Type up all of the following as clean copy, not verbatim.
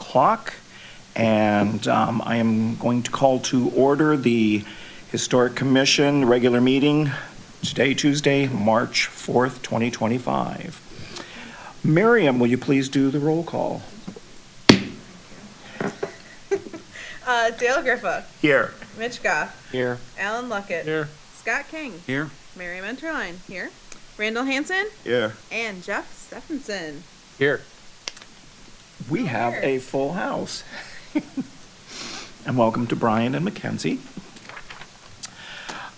o'clock. And I am going to call to order the Historic Commission regular meeting today, Tuesday, March 4th, 2025. Miriam, will you please do the roll call? Dale Griffa. Here. Mitch Goff. Here. Alan Luckett. Here. Scott King. Here. Miriam Enterline. Here. Randall Hansen. Here. And Jeff Stephenson. Here. We have a full house. And welcome to Brian and Mackenzie.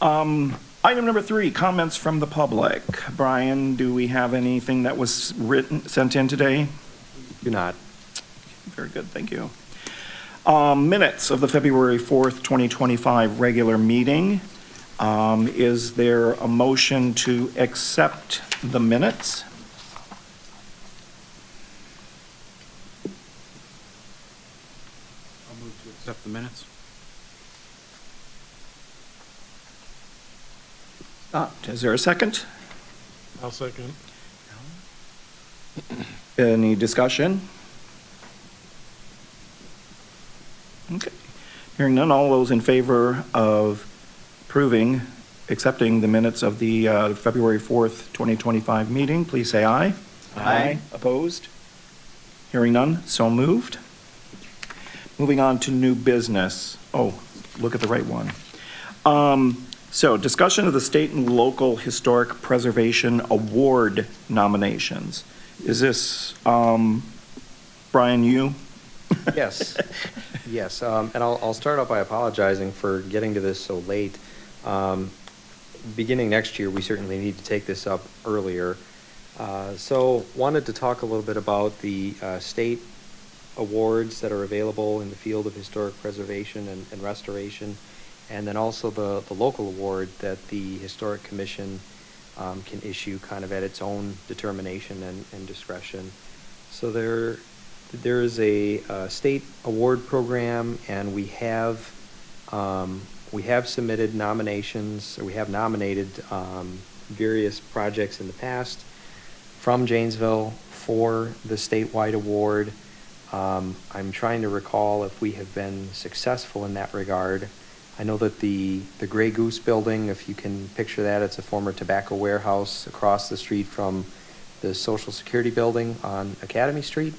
Item number 3, comments from the public. Brian, do we have anything that was sent in today? Do not. Very good, thank you. Minutes of the February 4th, 2025 regular meeting. Is there a motion to accept the minutes? I'll move to accept the minutes. Is there a second? I'll second. Any discussion? Okay. Hearing none, all those in favor of accepting the minutes of the February 4th, 2025 meeting, please say aye. Aye. Opposed? Hearing none, so moved. Moving on to new business. Oh, look at the right one. So discussion of the state and local historic preservation award nominations. Is this, Brian, you? Yes, yes, and I'll start off by apologizing for getting to this so late. Beginning next year, we certainly need to take this up earlier. So wanted to talk a little bit about the state awards that are available in the field of historic preservation and restoration, and then also the local award that the Historic Commission can issue kind of at its own determination and discretion. So there is a state award program, and we have submitted nominations, or we have nominated various projects in the past from Janesville for the statewide award. I'm trying to recall if we have been successful in that regard. I know that the Gray Goose building, if you can picture that, it's a former tobacco warehouse across the street from the Social Security building on Academy Street.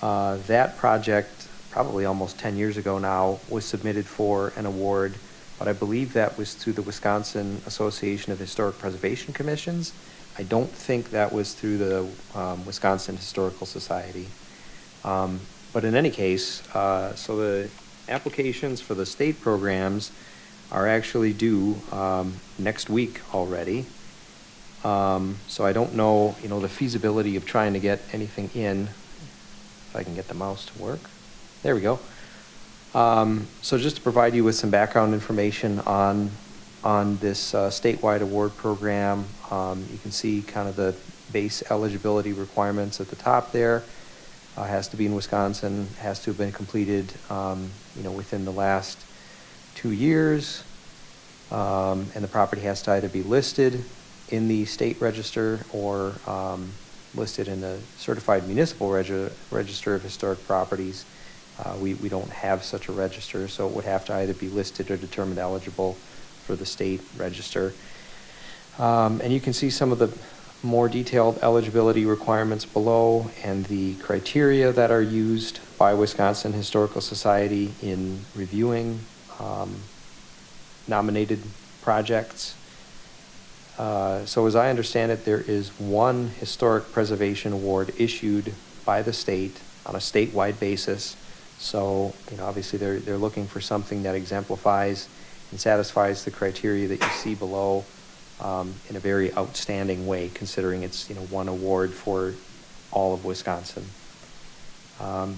That project, probably almost 10 years ago now, was submitted for an award, but I believe that was through the Wisconsin Association of Historic Preservation Commissions. I don't think that was through the Wisconsin Historical Society. But in any case, so the applications for the state programs are actually due next week already. So I don't know, the feasibility of trying to get anything in. If I can get the mouse to work. There we go. So just to provide you with some background information on this statewide award program, you can see kind of the base eligibility requirements at the top there. Has to be in Wisconsin, has to have been completed, within the last 2 years, and the property has to either be listed in the state register or listed in the certified municipal register of historic properties. We don't have such a register, so it would have to either be listed or determined eligible for the state register. And you can see some of the more detailed eligibility requirements below and the criteria that are used by Wisconsin Historical Society in reviewing nominated projects. So as I understand it, there is one historic preservation award issued by the state on a statewide basis. So, obviously they're looking for something that exemplifies and satisfies the criteria that you see below in a very outstanding way, considering it's, one award for all of Wisconsin.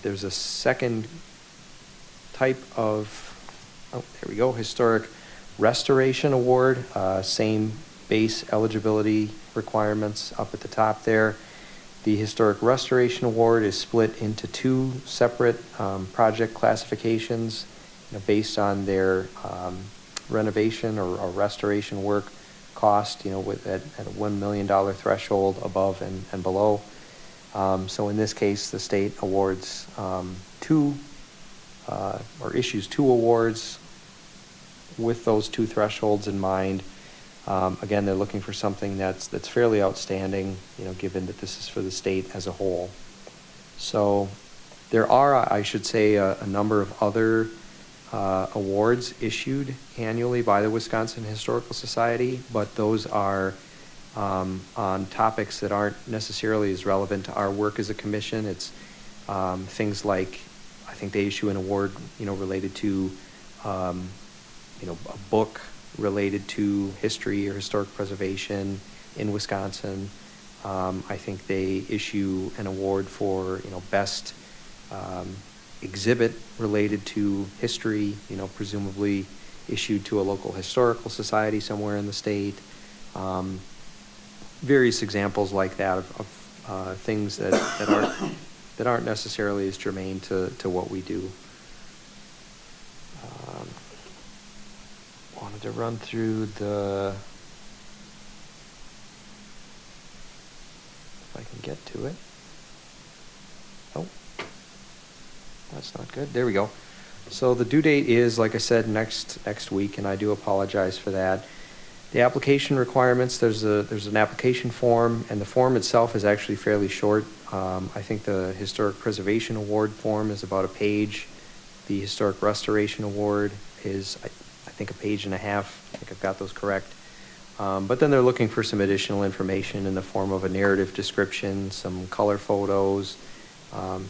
There's a second type of, there we go, historic restoration award, same base eligibility requirements up at the top there. The Historic Restoration Award is split into 2 separate project classifications, based on their renovation or restoration work cost, with at a $1 million threshold above and below. So in this case, the state awards or issues 2 awards with those 2 thresholds in mind. Again, they're looking for something that's fairly outstanding, given that this is for the state as a whole. So there are, I should say, a number of other awards issued annually by the Wisconsin Historical Society, but those are on topics that aren't necessarily as relevant to our work as a commission. It's things like, I think they issue an award, related to, a book related to history or historic preservation in Wisconsin. I think they issue an award for, best exhibit related to history, presumably issued to a local historical society somewhere in the state. Various examples like that of things that aren't necessarily as germane to what we do. Wanted to run through if I can get to it. Oh, that's not good. There we go. So the due date is, like I said, next week, and I do apologize for that. The application requirements, there's an application form, and the form itself is actually fairly short. I think the Historic Preservation Award form is about a page. The Historic Restoration Award is, I think, a page and a half. I think I've got those correct. But then they're looking for some additional information in the form of a narrative description, some color photos,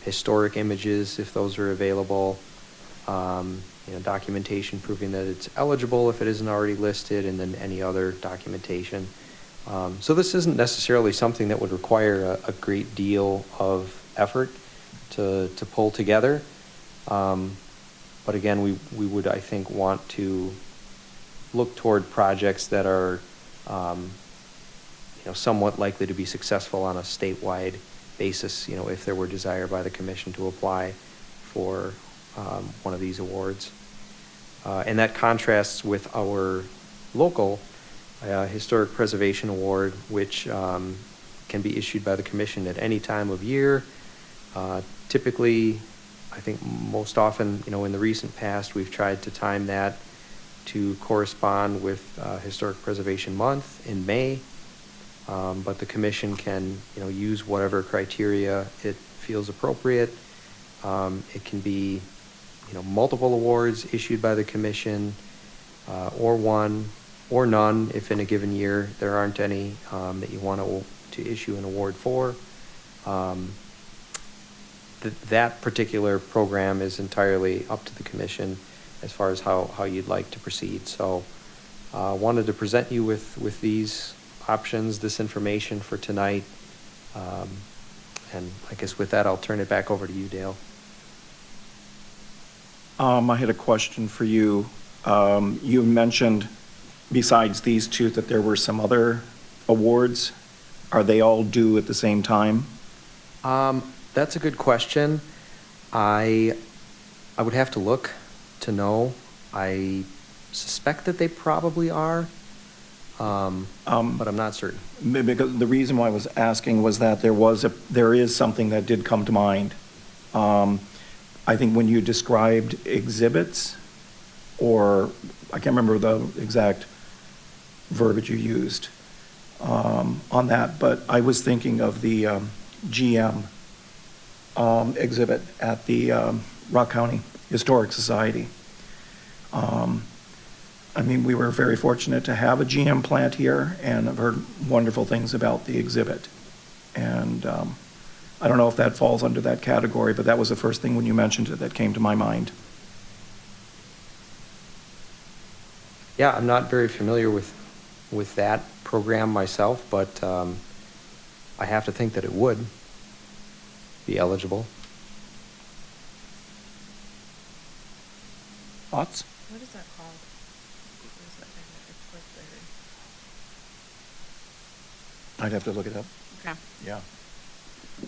historic images, if those are available, documentation proving that it's eligible if it isn't already listed, and then any other documentation. So this isn't necessarily something that would require a great deal of effort to pull together. But again, we would, I think, want to look toward projects that are somewhat likely to be successful on a statewide basis, if there were desire by the commission to apply for one of these awards. And that contrasts with our local Historic Preservation Award, which can be issued by the commission at any time of year. Typically, I think most often, in the recent past, we've tried to time that to correspond with Historic Preservation Month in May. But the commission can, use whatever criteria it feels appropriate. It can be, multiple awards issued by the commission, or one, or none, if in a given year there aren't any that you want to issue an award for. That particular program is entirely up to the commission as far as how you'd like to proceed. So wanted to present you with these options, this information for tonight. And I guess with that, I'll turn it back over to you, Dale. I had a question for you. You mentioned, besides these 2, that there were some other awards. Are they all due at the same time? That's a good question. I would have to look to know. I suspect that they probably are, but I'm not certain. Because the reason why I was asking was that there is something that did come to mind. I think when you described exhibits, or I can't remember the exact verbiage you used on that, but I was thinking of the GM exhibit at the Rock County Historic Society. We were very fortunate to have a GM plant here, and I've heard wonderful things about the exhibit. And I don't know if that falls under that category, but that was the first thing when you mentioned it that came to my mind. Yeah, I'm not very familiar with that program myself, but I have to think that it would be eligible. Thoughts? What is that called? What is that thing that it's like the- I'd have to look it up. Okay. Yeah.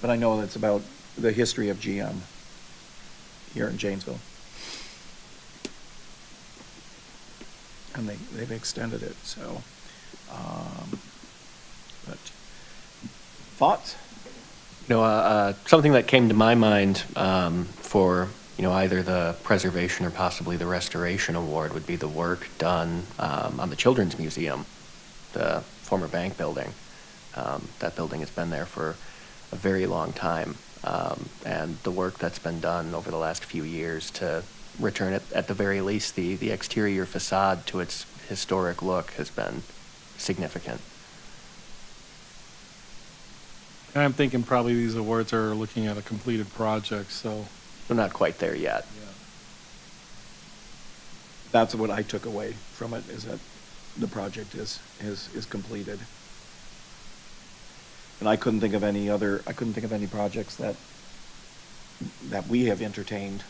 But I know that's about the history of GM here in Janesville. And they've extended it, so. But thoughts? Something that came to my mind for, either the preservation or possibly the restoration award would be the work done on the Children's Museum, the former bank building. That building has been there for a very long time. And the work that's been done over the last few years to return it, at the very least, the exterior facade to its historic look has been significant. I'm thinking probably these awards are looking at a completed project, so. We're not quite there yet. That's what I took away from it, is that the project is completed. And I couldn't think of any projects that we have entertained.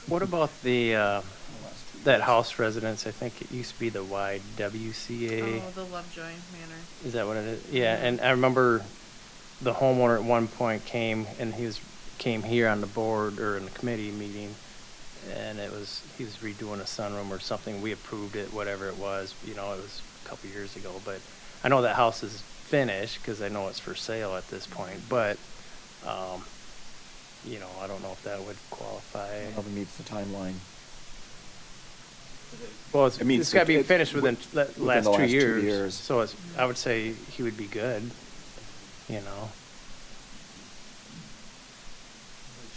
What about that house residence? I think it used to be the YWCA. Oh, the Lovejoy Manor. Is that what it is? Yeah, and I remember the homeowner at one point came here on the board or in the committee meeting, and he was redoing a sunroom or something. We approved it, whatever it was. It was a couple years ago, but I know that house is finished because I know it's for sale at this point. But I don't know if that would qualify. I don't know if it meets the timeline. Well, It means it's got to be it's finished within the last 2 years. 2 years. So I would say he would be good.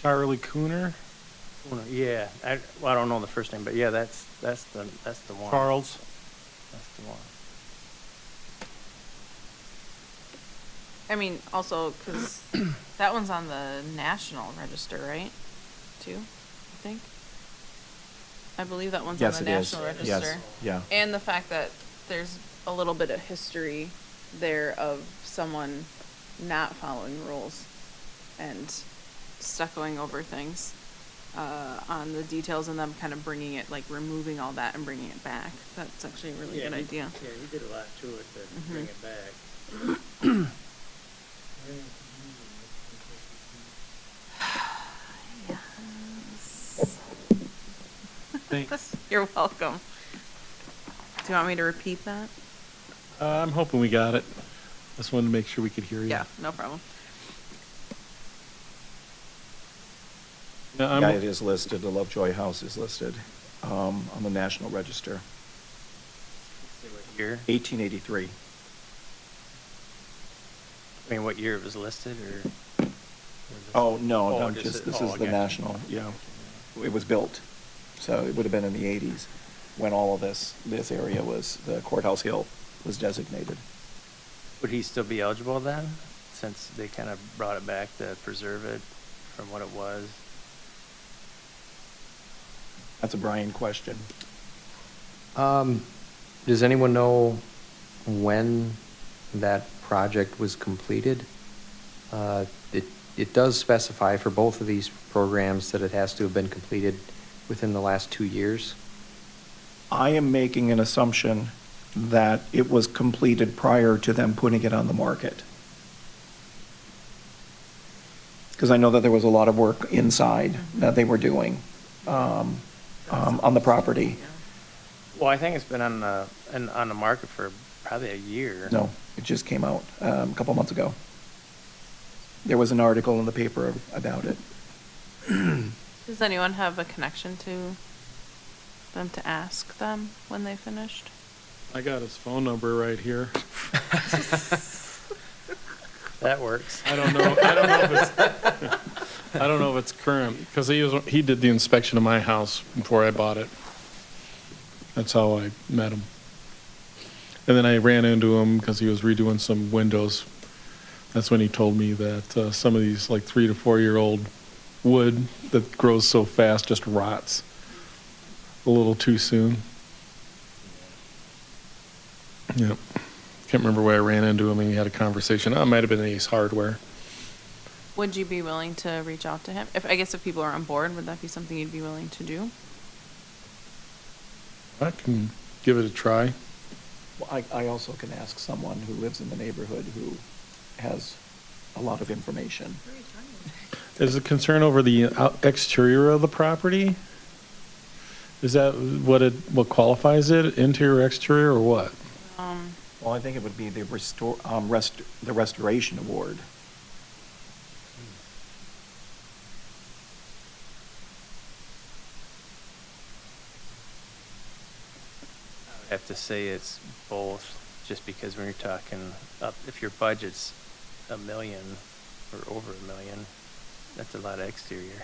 Charlie Cooner, Yeah, I don't know the first name, but yeah, that's the one. Charles. That's the one. I mean, also, because that one's on the National Register, right? Too, I think. I believe that one's on Yes, the it is. National Register. Yes, yeah. And the fact that there's a little bit of history there of someone not following rules and stuccoing over things on the details, and them kind of bringing it, like removing all that and bringing it back. That's actually a really good idea. Yeah, he did a lot to it to bring it back. Yes. Thanks. You're welcome. Do you want me to repeat that? I'm hoping we got it. Just wanted to make sure we could hear you. Yeah, no problem. Yeah, Yeah, it is listed, the Lovejoy House is listed on the National Register, See what year? 1883. I mean, what year it was listed, or? Oh, no, Oh, no, just just, the- this oh, is I the got you. National, yeah. It was built, so it would have been in the 80s when all of this area was, the Courthouse Hill was designated. Would he still be eligible then, since they kind of brought it back to preserve it from what it was? That's a Brian question. Does anyone know when that project was completed? It does specify for both of these programs that it has to have been completed within the last 2 years. I am making an assumption that it was completed prior to them putting it on the market. Because I know that there was a lot of work inside that they were doing on the property. Well, I think it's been on the market for probably a year. No, it just came out a couple months ago. There was an article in the paper about it. Does anyone have a connection to them to ask them when they finished? I got his phone number right here. That works. I don't know if it's current, because he did the inspection of my house before I bought it. That's how I met him. And then I ran into him because he was redoing some windows. That's when he told me that some of these like 3 to 4 year old wood that grows so fast just rots a little too soon. Yep. Can't remember where I ran into him and he had a conversation. Oh, it might have been Ace Hardware. Would you be willing to reach out to him? I guess if people are on board, would that be something you'd be willing to do? I can give it a try. Well, I also can ask someone who lives in the neighborhood who has a lot of information. Is the concern over the exterior of the property? Is that what qualifies it, interior, exterior, or what? Well, I think it would be the restoration award. have to say it's both, just because when you're talking up, if your budget's $1 million or over $1 million, that's a lot of exterior.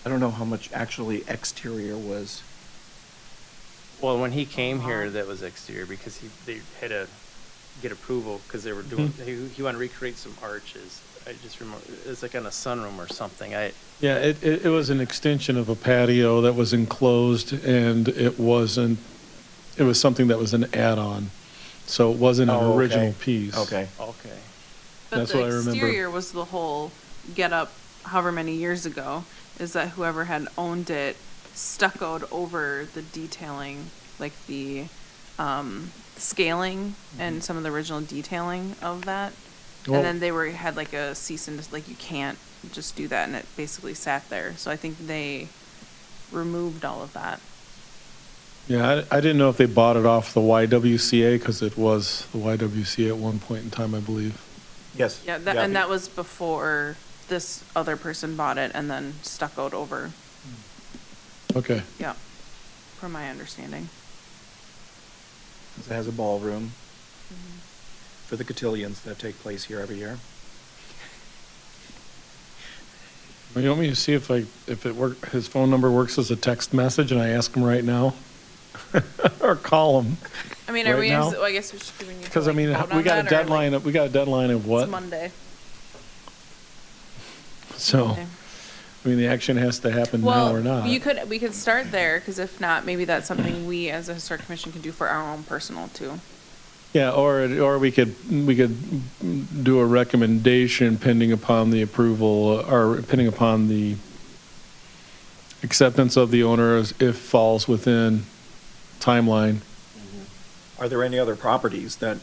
I don't know how much actually exterior was. Well, when he came here, that was exterior, because they had to get approval, because they were doing, he wanted to recreate some arches. I just remember, it was like on a sunroom or something. Yeah, it was an extension of a patio that was enclosed, and it was something that was an add-on. So it wasn't an Oh, okay. original piece. Okay. Okay. But That's the what I remember. exterior was the whole get up however many years ago, is that whoever had owned it stuccoed over the detailing, like the scaling and some of the original detailing of that. Well- And then they had like a cease and like, you can't just do that, and it basically sat there. So I think they removed all of that. Yeah, I didn't know if they bought it off the YWCA, because it was the YWCA at one point in time, I believe. Yes. Yeah, and that was before this other person bought it and then stuccoed over. Okay. Yeah, from my understanding. It has a ballroom for the cotillions that take place here every year. Well, you want me to see if his phone number works as a text message, and I ask him right now? Or call him? I mean, Right now? I guess we should, do we need to Because, I mean, vote we on got a that, or, like, deadline, we got a deadline of what? It's Monday. So, Okay. I mean, the action has to happen now Well, or not. we could start there, because if not, maybe that's something we as a historic commission can do for our own personal too. Yeah, or we could do a recommendation pending upon the approval, or pending upon the acceptance of the owner if falls within timeline. Are there any other properties that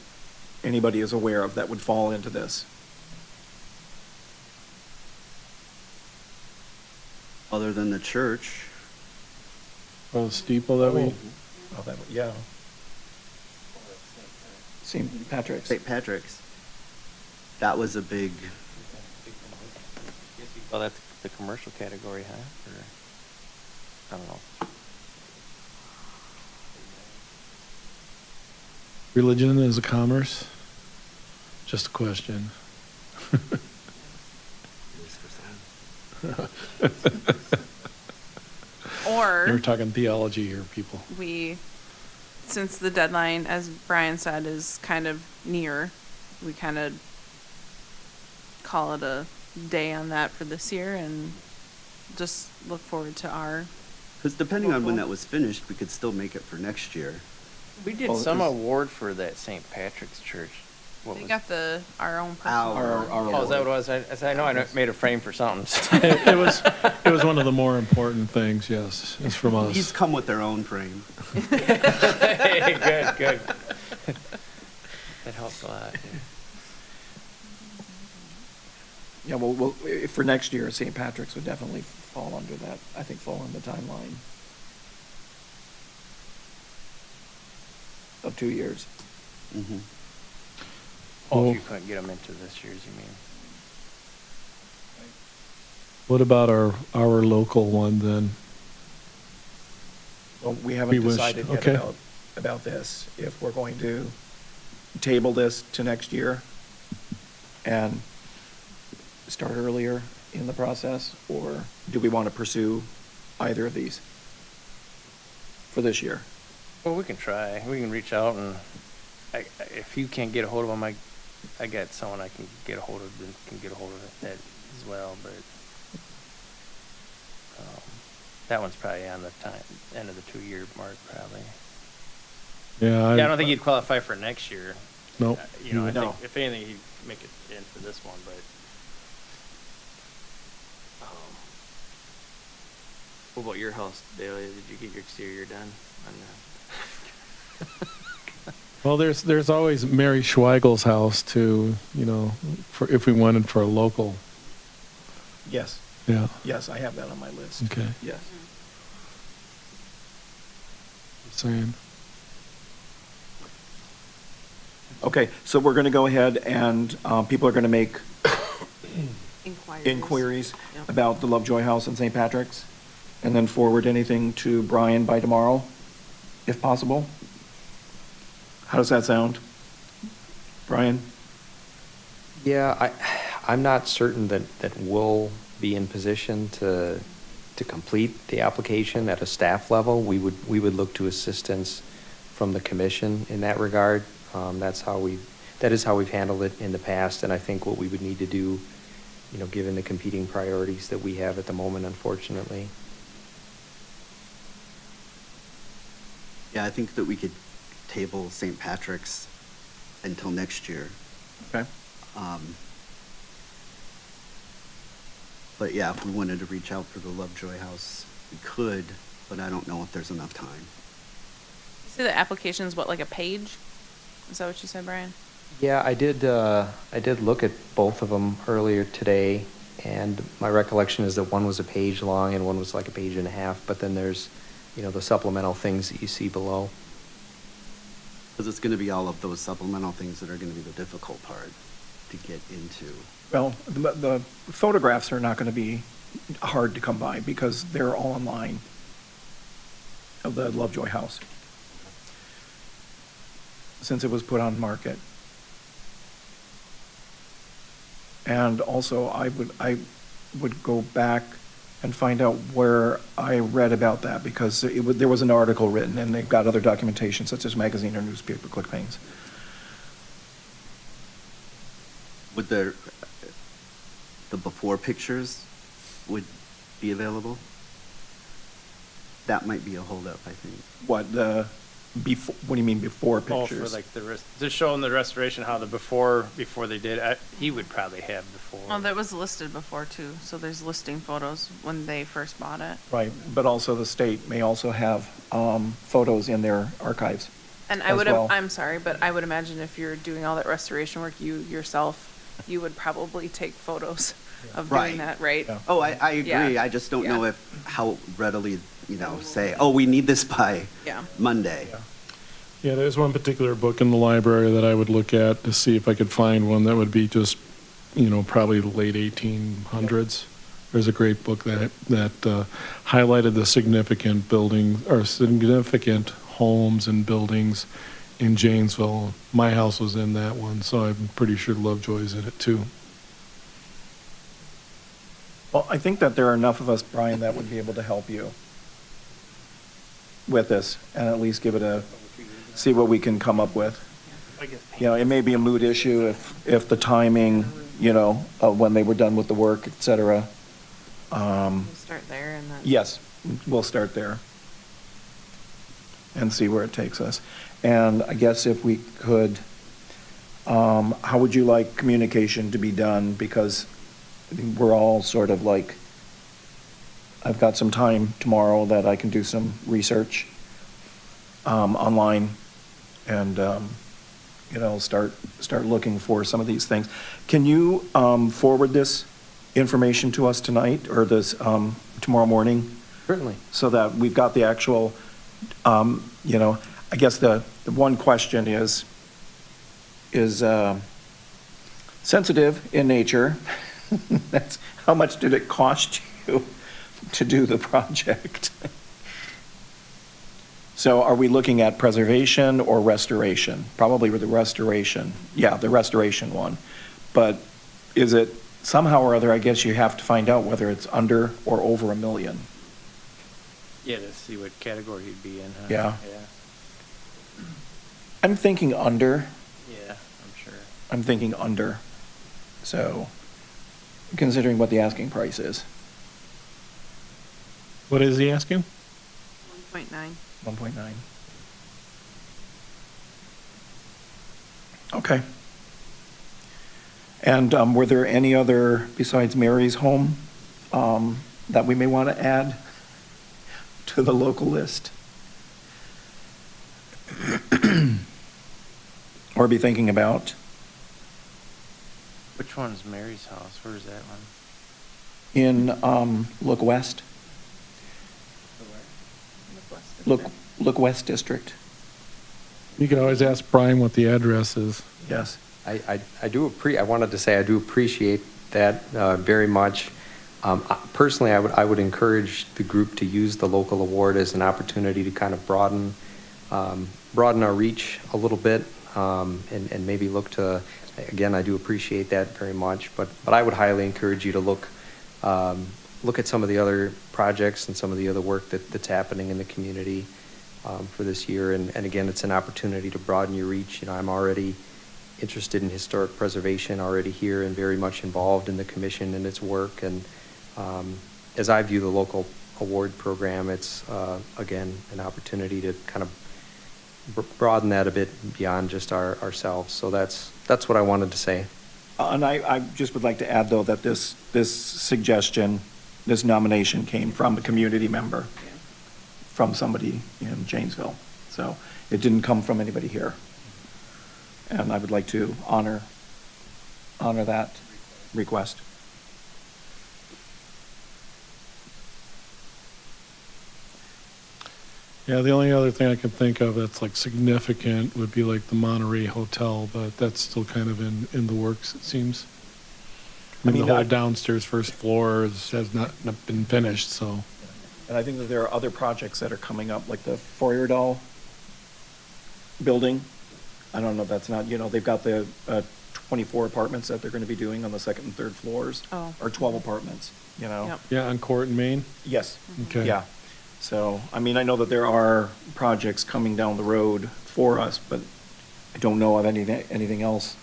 anybody is aware of that would fall into this? Other than the church. Or the steeple that we, Oh, that, yeah. St. Patrick's. St. Patrick's. That was a big, Well, that's the commercial category, huh? Or, I don't know. religion is a commerce? Just a question. Or We're talking theology here, people. since the deadline, as Brian said, is kind of near, we kind of call it a day on that for this year and just look forward to our, because depending on when Local. that was finished, we could still make it for next year. We did Well, some it was- award for that St. Patrick's Church. What we was? got our own personal. Our- Oh, is that what it was? I know I made a frame for something. It was one of the more important things, yes, it's from us. These come with their own frame. Hey, good. That helps a lot. Yeah, well, for next year, St. Patrick's would definitely fall under that, I think fall on the timeline of 2 years. Mhm. Oh, Well- if you couldn't get them into this year's, you mean? What about our local one then? Well, we We haven't wish- decided yet okay. about this, if we're going to table this to next year and start earlier in the process, or do we want to pursue either of these for this year? Well, we can try. We can reach out, and if you can't get a hold of them, I got someone I can get a hold of that can get a hold of that as well. But that one's probably on the end of the 2-year mark, probably. Yeah, Yeah, I don't think you'd qualify for next year. Nope. You know, I No. think if anything, you'd make it in for this one, but. What about your house, Dahlia? Did you get your exterior done on that? Well, there's always Mary Schweigel's house too, for if we wanted for a local. Yes, Yeah, yes, I have that on my list. okay. Yes. Saying. Okay, so we're going to go ahead and people are going to make inquiries Yep. about the Lovejoy House in St. Patrick's, and then forward anything to Brian by tomorrow, if possible? How does that sound? Brian? Yeah, I'm not certain that we'll be in position to complete the application at a staff level. We would look to assistance from the commission in that regard. That is how we've handled it in the past, and I think what we would need to do, given the competing priorities that we have at the moment, unfortunately. Yeah, I think that we could table St. Patrick's until next year. Okay. But yeah, if we wanted to reach out for the Lovejoy House, we could, but I don't know if there's enough time. You say the application's what, like a page? Is that what you said, Brian? Yeah, I did look at both of them earlier today, and my recollection is that one was a page long and one was like a page and a half, but then there's, the supplemental things that you see below. Because it's going to be all of those supplemental things that are going to be the difficult part to get into. Well, the photographs are not going to be hard to come by because they're all online of the Lovejoy House, since it was put on market. And also, I would go back and find out where I read about that, because there was an article written, and they've got other documentation, such as magazine or newspaper clippings. Would the before pictures would be available? That might be a holdup, I think. What do you mean before Oh, pictures? for like just showing the restoration, how the before they did, he would probably have before. Well, that was listed before too, so there's listing photos when they first bought it. Right, but also the state may also have photos in their archives. And I as would, well. I'm sorry, but I would imagine if you're doing all that restoration work, you would probably take photos of Right. doing that, right? Yeah. Oh, I agree. Yeah. I just don't know Yeah. how readily, say, oh, we need this by Yeah. Monday. Yeah, there's one particular book in the library that I would look at to see if I could find one that would be just, probably the late 1800s. There's a great book that highlighted the significant building or significant homes and buildings in Janesville. My house was in that one, so I'm pretty sure Lovejoy's in it too. Well, I think that there are enough of us, Brian, that would be able to help you with this, and at least give it see what we can come up with. It may be a mood issue if the timing, of when they were done with the work, et cetera. We'll start there and then. Yes, we'll start there and see where it takes us. And I guess if we could, how would you like communication to be done? Because we're all sort of like, I've got some time tomorrow that I can do some research online and, start looking for some of these things. Can you forward this information to us tonight or this tomorrow morning? Certainly. So that we've got the actual, I guess the one question is sensitive in nature. That's, how much did it cost you to do the project? So are we looking at preservation or restoration? Probably with the restoration. Yeah, the restoration one. But is it somehow or other, I guess you have to find out whether it's under or over $1 million. Yeah, to see what category he'd be in, huh? Yeah. Yeah, I'm thinking under. yeah, I'm sure. I'm thinking under. So, considering what the asking price is, What is he asking? 1.9. 1.9. Okay. And were there any other, besides Mary's home, that we may want to add to the local list? Or be thinking about? Which one's Mary's house? Where's that one? In, look west, Northwest. look west district, You could always ask Brian what the address is. yes. I wanted to say I do appreciate that very much. Personally, I would encourage the group to use the local award as an opportunity to kind of broaden our reach a little bit, and maybe look to, again, I do appreciate that very much, but I would highly encourage you to look at some of the other projects and some of the other work that's happening in the community for this year. And again, it's an opportunity to broaden your reach. You know, I'm already interested in historic preservation, already here and very much involved in the commission and its work. And as I view the local award program, it's, again, an opportunity to kind of broaden that a bit beyond just ourselves. So that's what I wanted to say. And I just would like to add, though, that this suggestion, this nomination came from a community member, from somebody in Janesville. So it didn't come from anybody here. And I would like to honor that request. Yeah, the only other thing I can think of that's like significant would be like the Monterey Hotel, but that's still kind of in the works, it seems. I mean, the whole downstairs first floor has not been finished, so. And I think that there are other projects that are coming up, like the Feuerdahl building. I don't know if that's not, they've got the 24 apartments that they're going to be doing on the second and third floors. Oh. Or 12 apartments, Yep. Yeah, on Court and Main? Yes. Okay. Yeah. So, I mean, I know that there are projects coming down the road for us, but I don't know of anything else,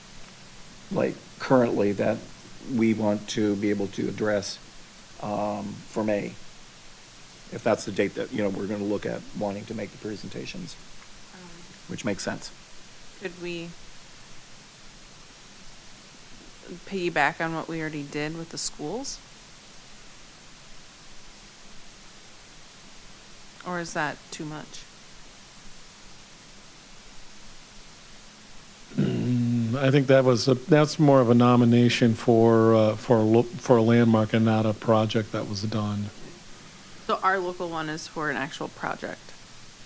like, currently that we want to be able to address for May, if that's the date that, we're going to look at wanting to make the presentations, which makes sense. Could we piggyback on what we already did with the schools? Or is that too much? I think that's more of a nomination for a landmark and not a project that was done. So our local one is for an actual project.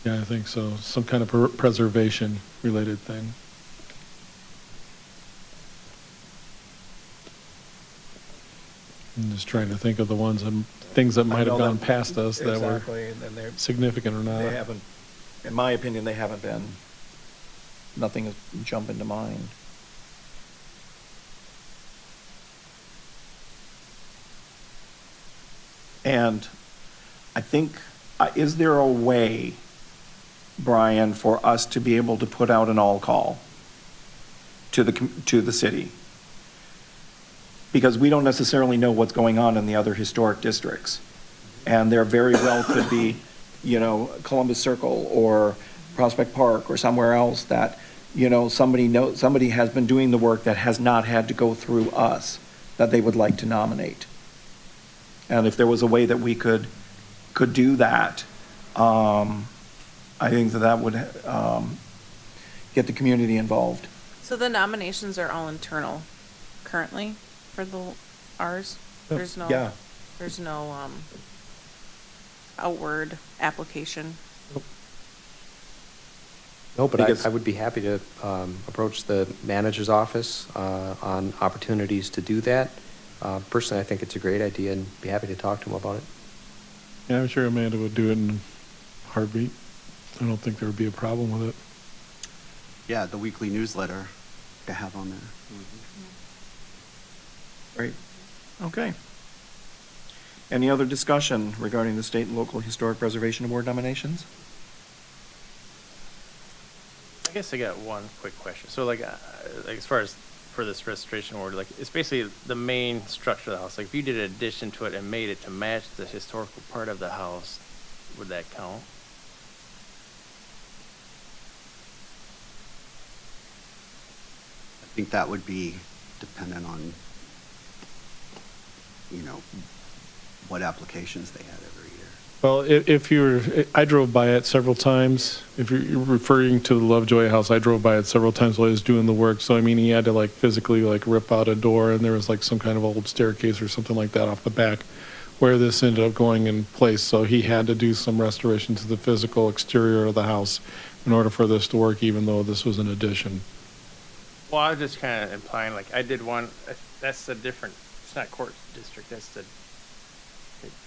Yeah, I think so. Some kind of preservation related thing. I'm just trying to think of the things that might have gone past us that were Exactly, and then significant or not. they haven't, in my opinion, they haven't been. Nothing is jumping to mind. And I think, is there a way, Brian, for us to be able to put out an all-call to the city? Because we don't necessarily know what's going on in the other historic districts. And there very well could be, Columbus Circle or Prospect Park or somewhere else that, somebody has been doing the work that has not had to go through us, that they would like to nominate. And if there was a way that we could do that, I think that would get the community involved. So the nominations are all internal currently for ours? Yep. Yeah. There's no outward application? No, but Because- I would be happy to approach the manager's office on opportunities to do that. Personally, I think it's a great idea and be happy to talk to him about it. Yeah, I'm sure Amanda would do it in a heartbeat. I don't think there would be a problem with it. Yeah, the weekly newsletter to have on there. Great. Okay. Any other discussion regarding the state and local historic preservation award nominations? I guess I got one quick question. So like as far as for this restoration award, like it's basically the main structure of the house. Like if you did an addition to it and made it to match the historical part of the house, would that count? I think that would be dependent on, what applications they had every year. Well, I drove by it several times. If you're referring to the Lovejoy house, I drove by it several times while he was doing the work. So, I mean, he had to physically rip out a door and there was some kind of old staircase or something like that off the back where this ended up going in place. So he had to do some restoration to the physical exterior of the house in order for this to work, even though this was an addition. Well, I was just kind of implying, I did one, that's a different It's not court district, that's the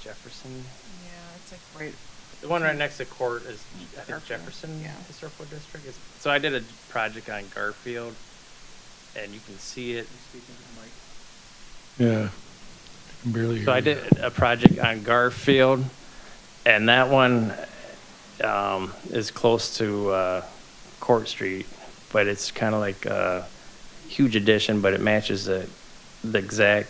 Jefferson. Yeah, it's like right. The one right next to court is, I think, Garfield, Jefferson yeah. Historical District. So I did a project on Garfield, and you can see it. Yeah. I can barely hear So I you. did a project on Garfield, and that one is close to Court Street, but it's kind of like a huge addition, but it matches the exact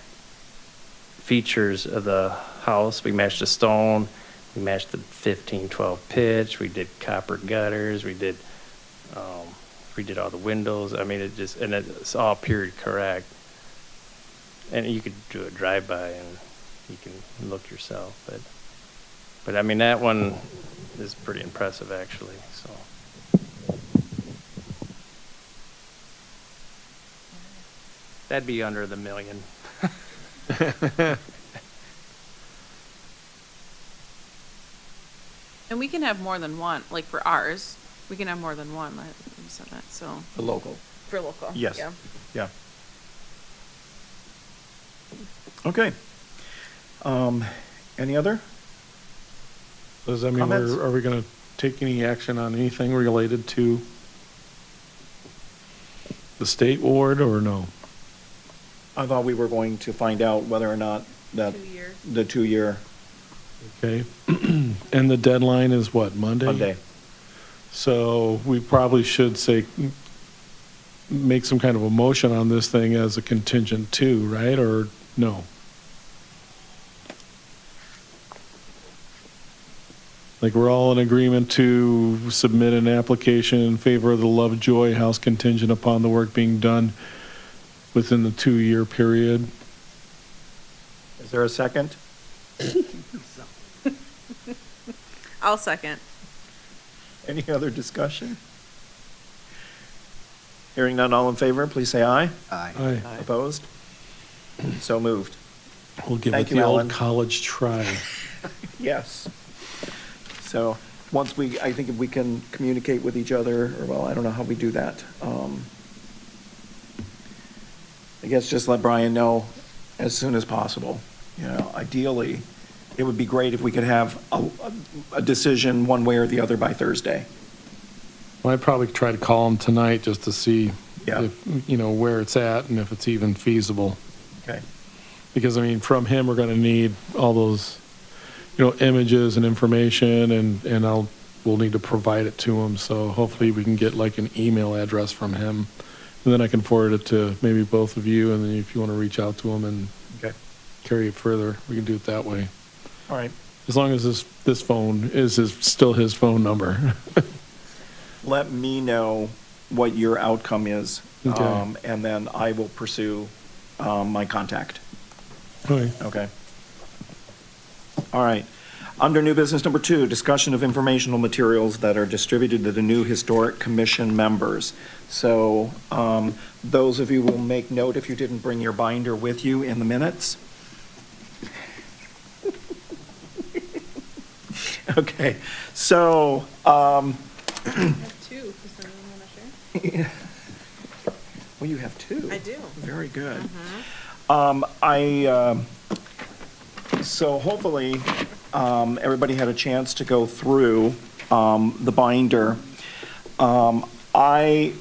features of the house. We matched the stone, we matched the 15-12 pitch, we did copper gutters, we did all the windows. I mean, and it's all period correct. And you could do a drive-by and you can look yourself, but I mean, that one is pretty impressive, actually, so. That'd be under the $1 million. And we can have more than one, like for ours, we can have more than one, like you said that, so. The local. For local. Yes. Yeah. Yeah. Okay. Any other? Does that mean Comments? are we going to take any action on anything related to the state ward or no? I thought we were going to find out whether or not that 2 years. the 2-year Okay. And the deadline is what, Monday? Monday. So we probably should say, make some kind of a motion on this thing as a contingent too, right? Or no? Like we're all in agreement to submit an application in favor of the Lovejoy House contingent upon the work being done within the 2-year period. Is there a second? I'll second. Any other discussion? Hearing none, all in favor, please say aye. Aye. Aye. Opposed? So moved. We'll give Thank it you, the Alan. old college try. Yes. So, once I think if we can communicate with each other, or well, I don't know how we do that. I guess just let Brian know as soon as possible. You know, ideally, it would be great if we could have a decision one way or the other by Thursday. Well, I'd probably try to call him tonight just to see Yeah. if, where it's at and if it's even feasible. Okay. Because, I mean, from him, we're going to need all those, images and information, and we'll need to provide it to him. So hopefully we can get like an email address from him, and then I can forward it to maybe both of you, and then if you want to reach out to him and Okay. carry it further, we can do it that way. All right. As long as this phone is still his phone number. Let me know what your outcome is, Okay. and then I will pursue my contact. Okay. Okay. All right. Under new business number 2, discussion of informational materials that are distributed to the new historic commission members. So those of you will make note if you didn't bring your binder with you in the minutes. Okay, so, I have 2, does anyone want to share? well, you have 2. I do. Very good. Mm-hmm. So hopefully, everybody had a chance to go through the binder. I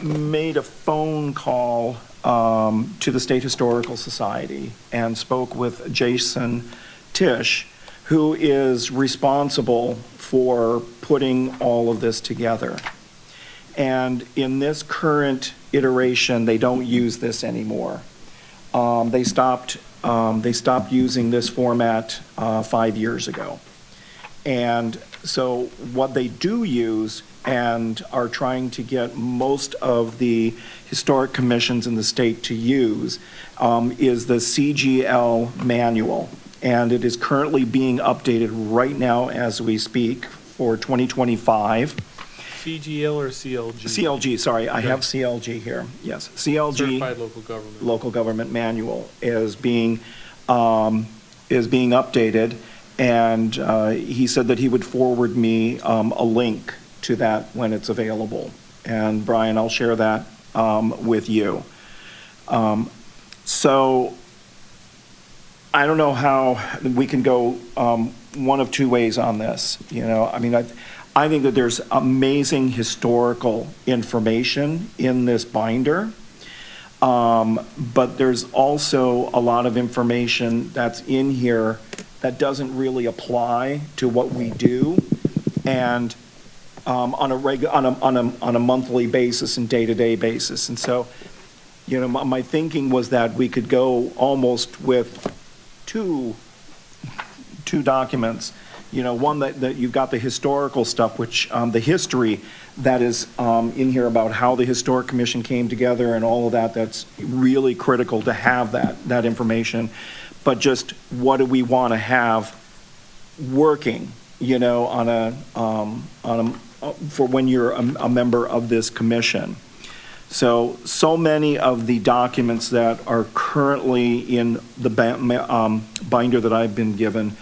made a phone call to the State Historical Society and spoke with Jason Tisch, who is responsible for putting all of this together. And in this current iteration, they don't use this anymore. They stopped using this format 5 years ago. And so what they do use and are trying to get most of the historic commissions in the state to use is the CGL manual. And it is currently being updated right now as we speak for 2025. CGL or CLG? CLG, sorry, I have CLG here, yes. CLG. Certified Local Government. Local government manual is being updated, and he said that he would forward me a link to that when it's available. And Brian, I'll share that with you. So I don't know how we can go one of two ways on this, you know? I mean, I think that there's amazing historical information in this binder, but there's also a lot of information that's in here that doesn't really apply to what we do, and on a monthly basis and day-to-day basis. And so, you know, my thinking was that we could go almost with two documents. You know, one that you've got the historical stuff, which, the history that is in here about how the Historic Commission came together and all of that, that's really critical to have that information. But just what do we want to have working, you know, for when you're a member of this commission. So many of the documents that are currently in the binder that I've been given,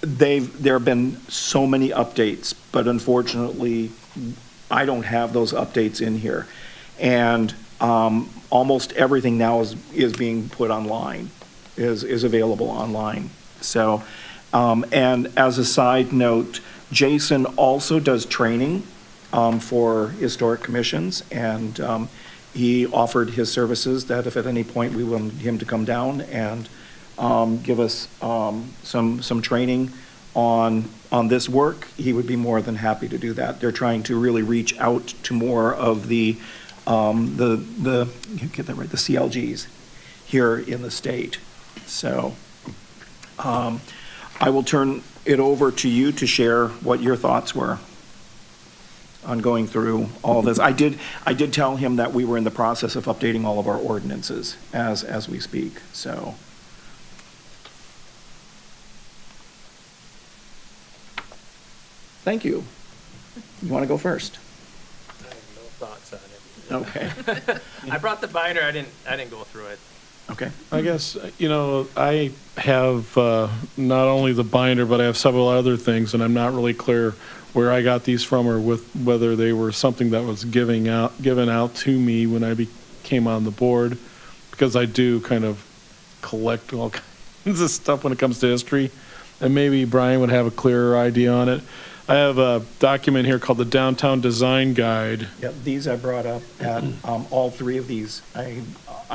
there have been so many updates, but unfortunately, I don't have those updates in here. And almost everything now is being put online, is available online. So, and as a side note, Jason also does training for historic commissions, and he offered his services that if at any point we want him to come down and give us some training on this work, he would be more than happy to do that. They're trying to really reach out to more of the you get that right, the CLGs here in the state. So I will turn it over to you to share what your thoughts were on going through all this. I did tell him that we were in the process of updating all of our ordinances as we speak, so. Thank you. You want to go first? I have no thoughts on it. Okay, I brought the binder, I didn't go through it. okay. I guess, you know, I have not only the binder, but I have several other things, and I'm not really clear where I got these from or whether they were something that was given out to me when I came on the board, because I do kind of collect all kinds of stuff when it comes to history, and maybe Brian would have a clearer idea on it. I have a document here called the Downtown Design Guide. Yeah, these I brought up at all three of these. I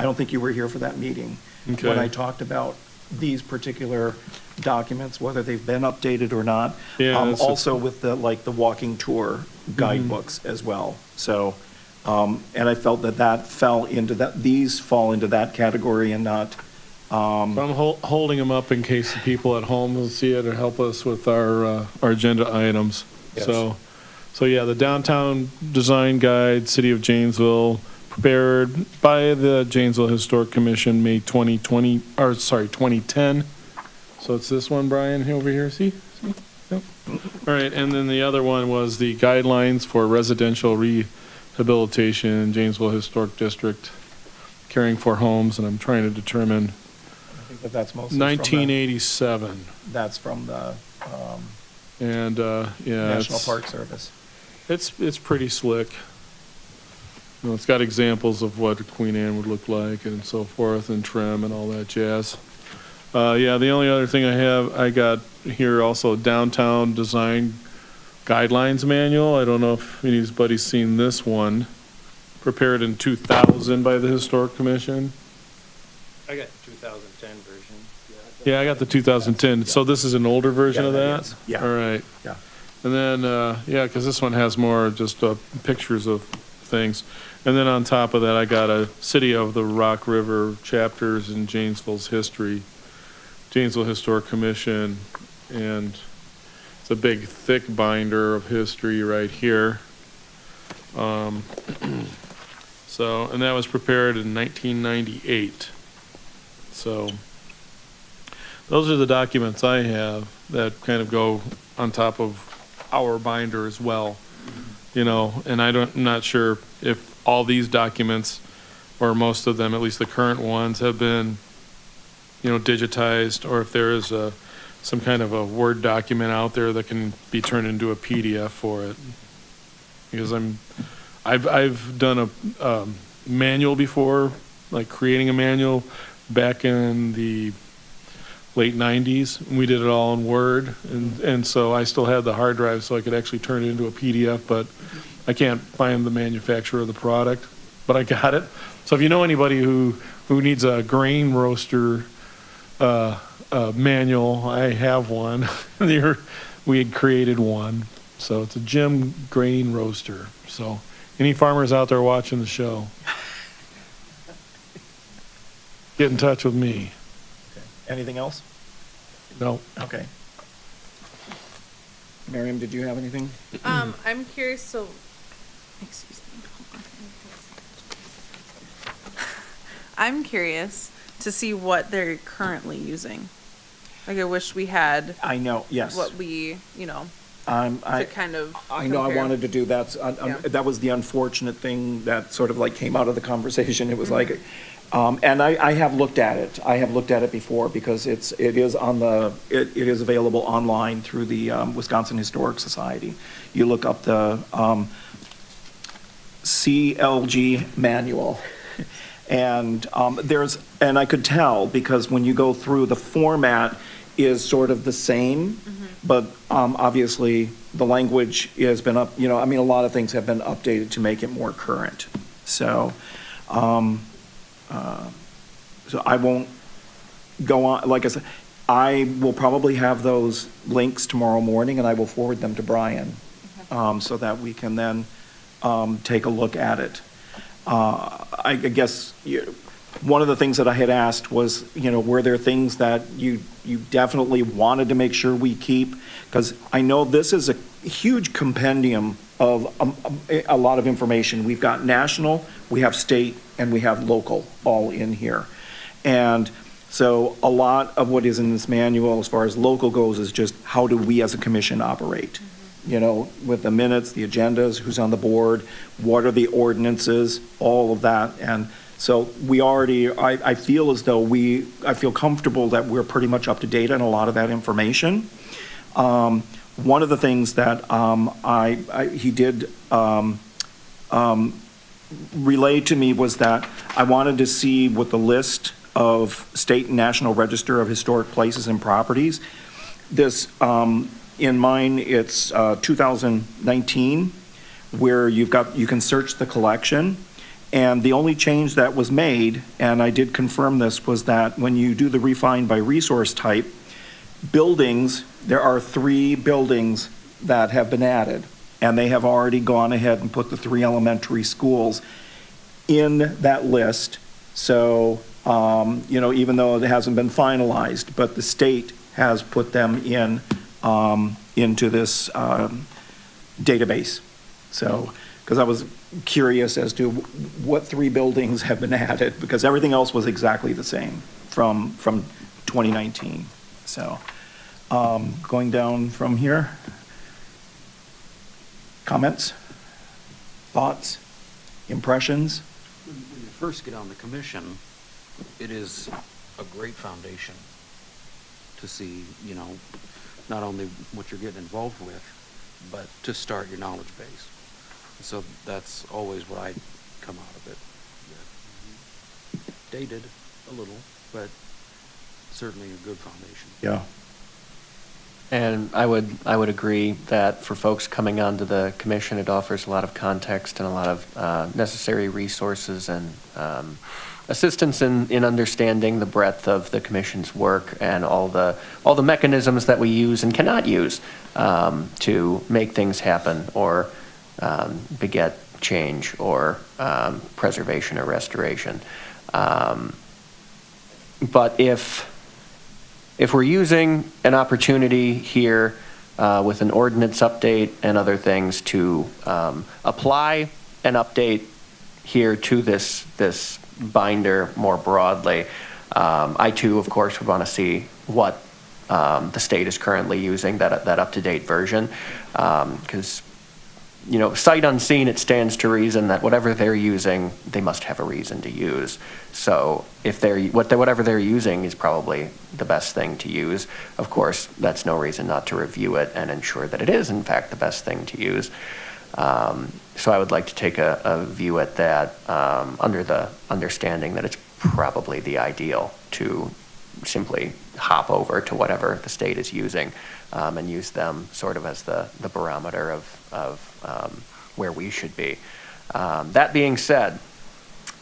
don't think you were here for that meeting. Okay. When I talked about these particular documents, whether they've been updated or not. Yeah, that's Also with the walking tour guidebooks as well. So, and I felt that fell into that, these fall into that category and not, I'm holding them up in case the people at home will see it or help us with our agenda items. Yes. So yeah, the Downtown Design Guide, City of Janesville, prepared by the Janesville Historic Commission, May 2010. So it's this one, Brian, over here, see? Yep. All right, and then the other one was the Guidelines for Residential Rehabilitation in Janesville Historic District, Caring for Homes, and I'm trying to determine I think that's mostly 1987. That's from the And, yeah. National it's- Park Service. It's pretty slick. You know, it's got examples of what Queen Anne would look like and so forth, and trim and all that jazz. Yeah, the only other thing I got here also Downtown Design Guidelines Manual. I don't know if anybody's seen this one. Prepared in 2000 by the Historic Commission. I got 2010 version. Yeah, I got the 2010. So this is an older version Yeah, of that that? is. Yeah. All right. Yeah. And then, yeah, because this one has more just pictures of things. And then on top of that, I got a City of the Rock River chapters in Janesville's history, Janesville Historic Commission, and it's a big, thick binder of history right here. So, and that was prepared in 1998. So, those are the documents I have that kind of go on top of our binder as well, you know, and I'm not sure if all these documents, or most of them, at least the current ones, have been, you know, digitized, or if there is some kind of a Word document out there that can be turned into a PDF for it. Because I've done a manual before, like creating a manual, back in the late 90s. We did it all in Word, and so I still had the hard drive so I could actually turn it into a PDF, but I can't find the manufacturer of the product, but I got it. So if you know anybody who needs a grain roaster manual, I have one. We had created one. So it's a Jim grain roaster. So any farmers out there watching the show, get in touch with me. Anything else? No. Okay. Miriam, did you have anything? I'm curious, so, excuse me. I'm curious to see what they're currently using. Like, I wish we had I know, yes. what we, you know, I to kind of I know I compare. wanted to do that. Yeah. That was the unfortunate thing that sort of like came out of the conversation. It was like, and I have looked at it. I have looked at it before because it is available online through the Wisconsin Historic Society. You look up the CLG manual. And and I could tell because when you go through, the format is sort of the same, but obviously the language has been up, I mean, a lot of things have been updated to make it more current. So, so I won't go on, like I said, I will probably have those links tomorrow morning and I will forward them to Brian, so that we can then take a look at it. I guess one of the things that I had asked was, were there things that you definitely wanted to make sure we keep? Because I know this is a huge compendium of a lot of information. We've got national, we have state, and we have local all in here. And so a lot of what is in this manual as far as local goes is just how do we as a commission operate? With the minutes, the agendas, who's on the board, what are the ordinances, all of that. And so I feel as though I feel comfortable that we're pretty much up to date on a lot of that information. One of the things that he did relay to me was that I wanted to see what the list of state and national register of historic places and properties. This, in mine, it's 2019, where you can search the collection. And the only change that was made, and I did confirm this, was that when you do the refine by resource type, buildings, there are 3 buildings that have been added. And they have already gone ahead and put the 3 elementary schools in that list. So, even though it hasn't been finalized, but the state has put them into this database. So, because I was curious as to what 3 buildings have been added, because everything else was exactly the same from 2019. So, going down from here, comments, thoughts, impressions? When you first get on the commission, it is a great foundation to see, not only what you're getting involved with, but to start your knowledge base. So that's always what I come out of it. Dated a little, but certainly a good foundation. Yeah. And I would agree that for folks coming onto the commission, it offers a lot of context and a lot of necessary resources and assistance in understanding the breadth of the commission's work and all the mechanisms that we use and cannot use to make things happen or beget change or preservation or restoration. But if we're using an opportunity here with an ordinance update and other things to apply an update here to this binder more broadly, I too, of course, would want to see what the state is currently using, that up-to-date version, because sight unseen, it stands to reason that whatever they're using, they must have a reason to use. So if whatever they're using is probably the best thing to use, of course, that's no reason not to review it and ensure that it is, in fact, the best thing to use. So I would like to take a view at that under the understanding that it's probably the ideal to simply hop over to whatever the state is using, and use them sort of as the barometer of where we should be. That being said,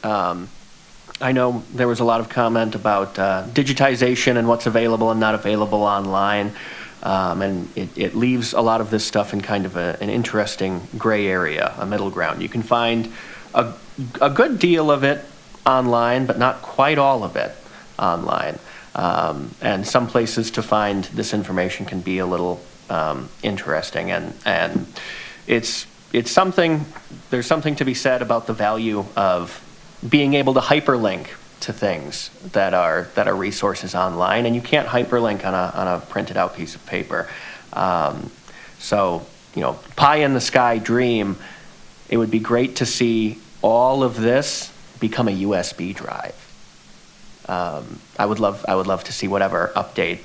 I know there was a lot of comment about digitization and what's available and not available online, and it leaves a lot of this stuff in kind of an interesting gray area, a middle ground. You can find a good deal of it online, but not quite all of it online. And some places to find this information can be a little interesting, and it's something, there's something to be said about the value of being able to hyperlink to things that are resources online, and you can't hyperlink on a printed out piece of paper. So, you know, pie in the sky dream, it would be great to see all of this become a USB drive. I would love to see whatever update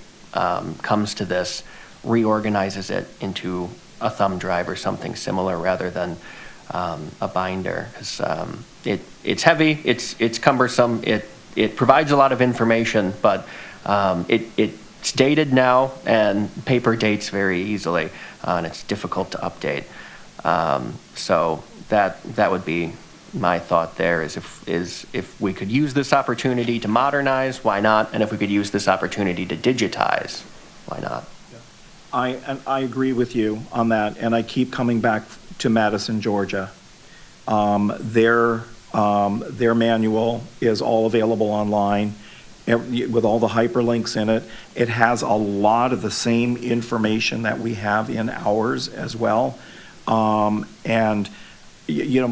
comes to this reorganizes it into a thumb drive or something similar rather than a binder, because it's heavy, it's cumbersome, it provides a lot of information, but it's dated now, and paper dates very easily, and it's difficult to update. So that would be my thought there, is if we could use this opportunity to modernize, why not? And if we could use this opportunity to digitize, why not? I agree with you on that, and I keep coming back to Madison, Georgia. Their manual is all available online with all the hyperlinks in it. It has a lot of the same information that we have in ours as well. And you know,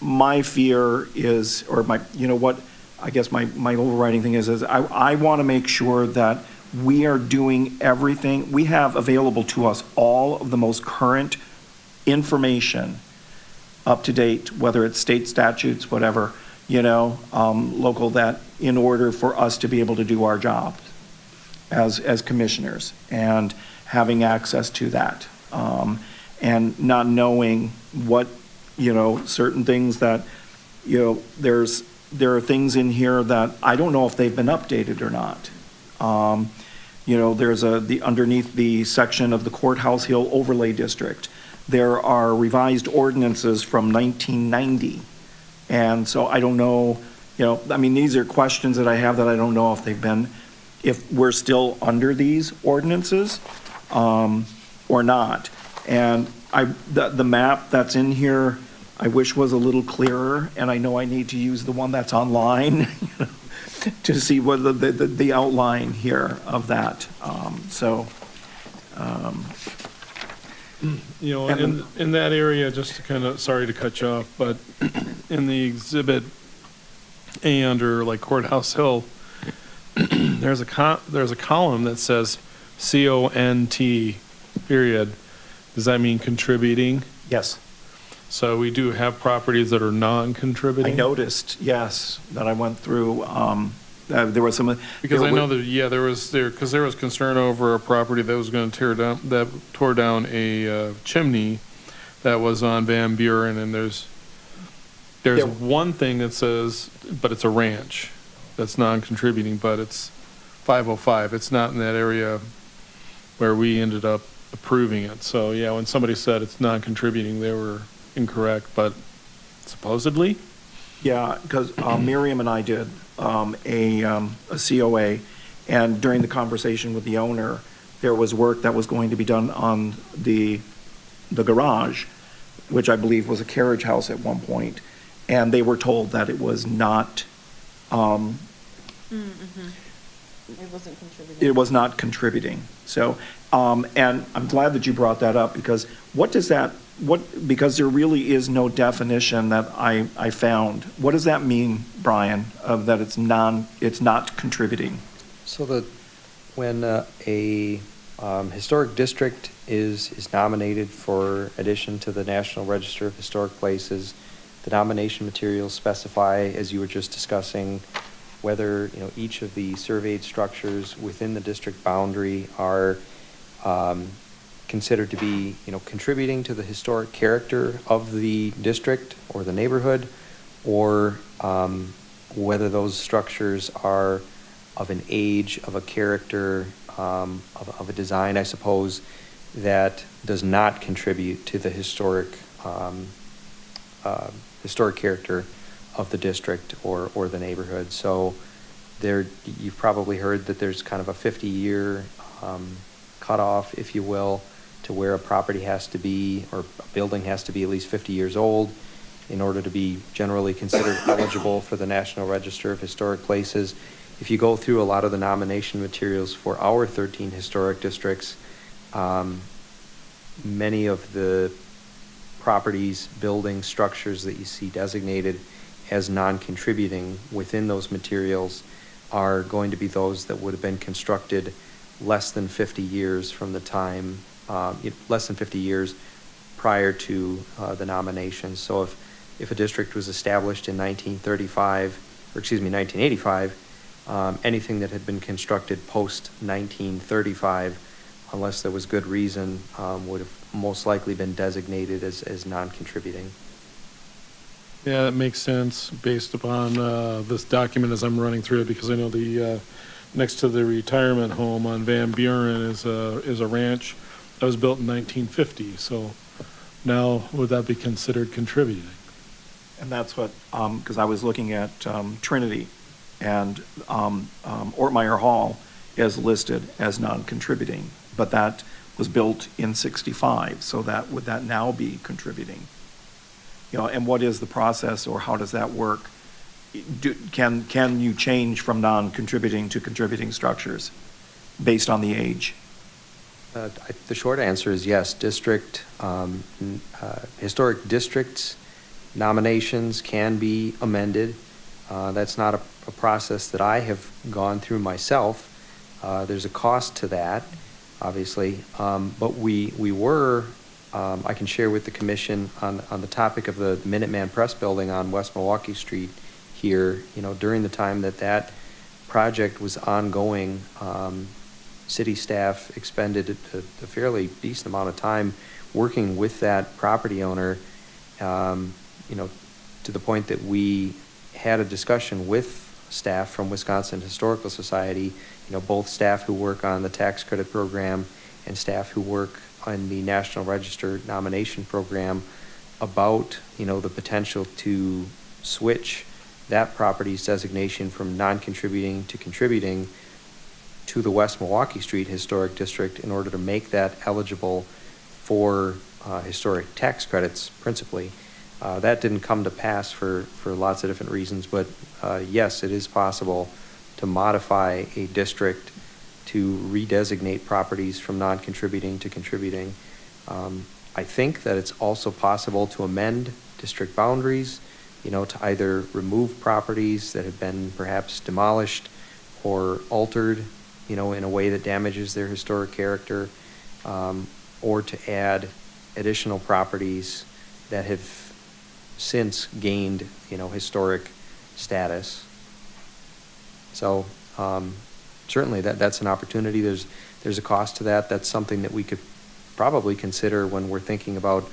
my fear is, or my, you know what, I guess my overriding thing is I want to make sure that we are doing everything. We have available to us all of the most current information, up to date, whether it's state statutes, whatever, you know, local, that in order for us to be able to do our job as commissioners, and having access to that, and not knowing what, you know, certain things that, you know, there are things in here that I don't know if they've been updated or not. You know, there's underneath the section of the Courthouse Hill Overlay District, there are revised ordinances from 1990. And so I don't know, you know, I mean, these are questions that I have that I don't know if we're still under these ordinances, or not. And the map that's in here, I wish was a little clearer, and I know I need to use the one that's online to see what the outline here of that. You know, And in that area, just to kind of, sorry to cut you off, but in the exhibit A under like Courthouse Hill, there's a column that says CONT period. Does that mean contributing? Yes, So we do have properties that are I non-contributing? noticed, yes, that I went through, there was some. Because I know that, yeah, there was concern over a property that was going to tore down a chimney that was on Van Buren, and there's There- one thing that says, but it's a ranch that's non-contributing, but it's 505. It's not in that area where we ended up approving it. So, yeah, when somebody said it's non-contributing, they were incorrect, but supposedly? Yeah, because Miriam and I did a COA, and during the conversation with the owner, there was work that was going to be done on the garage, which I believe was a carriage house at one point, and they were told that it was not, It wasn't contributing. it was not contributing. So, and I'm glad that you brought that up, because because there really is no definition that I found. What does that mean, Brian, that it's not contributing? So when a historic district is nominated for addition to the National Register of Historic Places, the nomination materials specify, as you were just discussing, whether, you know, each of the surveyed structures within the district boundary are considered to be, you know, contributing to the historic character of the district or the neighborhood, or whether those structures are of an age, of a character, of a design, I suppose, that does not contribute to the historic character of the district or the neighborhood. So there, you've probably heard that there's kind of a 50-year cutoff, if you will, to where a property has to be, or a building has to be at least 50 years old in order to be generally considered eligible for the National Register of Historic Places. If you go through a lot of the nomination materials for our 13 historic districts, many of the properties, buildings, structures that you see designated as non-contributing within those materials are going to be those that would have been constructed less than 50 years from the time, less than 50 years prior to the nomination. So if a district was established in 1985, anything that had been constructed post 1935, unless there was good reason, would have most likely been designated as non-contributing. Yeah, that makes sense based upon this document as I'm running through it, because I know the next to the retirement home on Van Buren is a ranch that was built in 1950. So now would that be considered contributing? And that's what, because I was looking at Trinity, and Ortmeyer Hall is listed as non-contributing, but that was built in 65, so would that now be contributing? You know, and what is the process, or how does that work? Can you change from non-contributing to contributing structures based on the age? The short answer is yes. Historic districts nominations can be amended. That's not a process that I have gone through myself. There's a cost to that, obviously, but we were, I can share with the commission on the topic of the Minuteman Press building on West Milwaukee Street here, during the time that project was ongoing, city staff expended a fairly decent amount of time working with that property owner, to the point that we had a discussion with staff from Wisconsin Historical Society, both staff who work on the tax credit program and staff who work on the National Register nomination program, about, the potential to switch that property's designation from non-contributing to contributing to the West Milwaukee Street Historic District in order to make that eligible for historic tax credits, principally. That didn't come to pass for lots of different reasons, but yes, it is possible to modify a district to redesignate properties from non-contributing to contributing. I think that it's also possible to amend district boundaries, to either remove properties that have been perhaps demolished or altered, in a way that damages their historic character, or to add additional properties that have since gained, historic status. So certainly that's an opportunity. There's a cost to that. That's something that we could probably consider when we're thinking about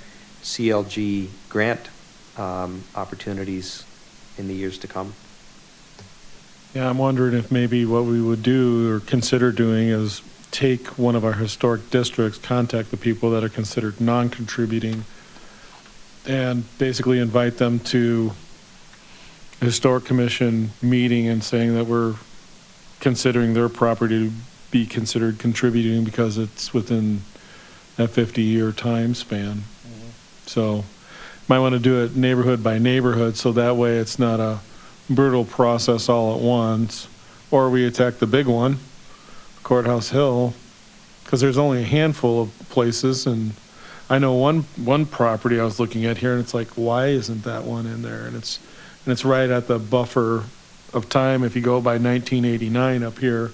CLG grant opportunities in the years to come. Yeah, I'm wondering if maybe what we would do or consider doing is take one of our historic districts, contact the people that are considered non-contributing, and basically invite them to a historic commission meeting and saying that we're considering their property to be considered contributing because it's within that 50-year time span. So might want to do it neighborhood by neighborhood, so that way it's not a brutal process all at once. Or we attack the big one, Courthouse Hill, because there's only a handful of places, and I know one property I was looking at here, and it's like, why isn't that one in there? And it's right at the buffer of time. If you go by 1989 up here,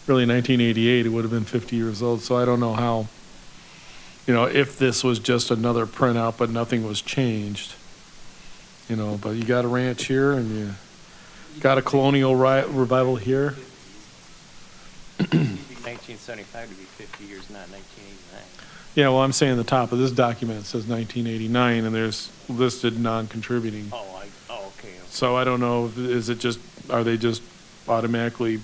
really 1988, it would have been 50 years old. So I don't know how, if this was just another printout, but nothing was changed, but you got a ranch here and you got a colonial revival here. 1975 to be 50 years, not 1989. Yeah, well, I'm saying the top of this document says 1989, and there's listed non-contributing. Okay. So I don't know, are they just automatically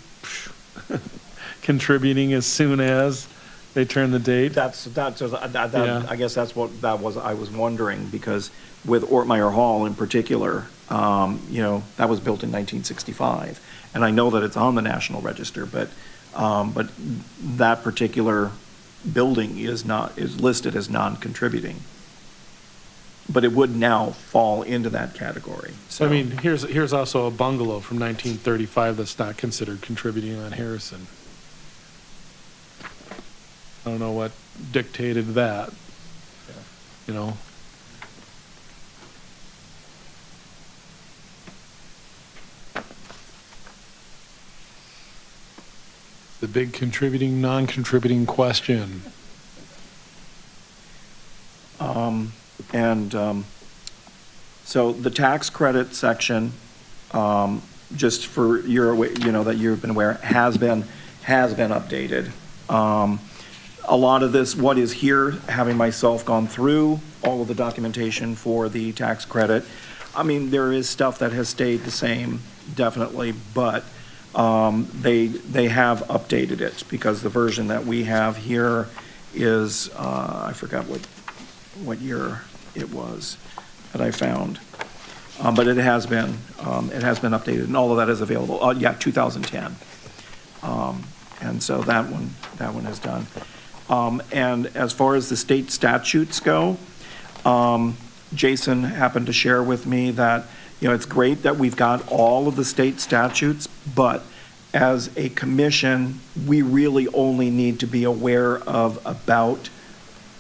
contributing as soon as they turn the date? Yeah. Yeah. I guess that's what I was wondering, because with Ortmeyer Hall in particular, that was built in 1965. And I know that it's on the National Register, but that particular building is listed as non-contributing. But it would now fall into that category, so. I mean, here's also a bungalow from 1935 that's not considered contributing on Harrison. I don't know what dictated that, you know? The big contributing, non-contributing question. So the tax credit section, just for that you've been aware, has been updated. A lot of this, what is here, having myself gone through all of the documentation for the tax credit, I mean, there is stuff that has stayed the same, definitely, but they have updated it, because the version that we have here is, I forgot what year it was that I found. But it has been updated, and all of that is available. 2010. And so that one is done. And as far as the state statutes go, Jason happened to share with me that, it's great that we've got all of the state statutes, but as a commission, we really only need to be aware of about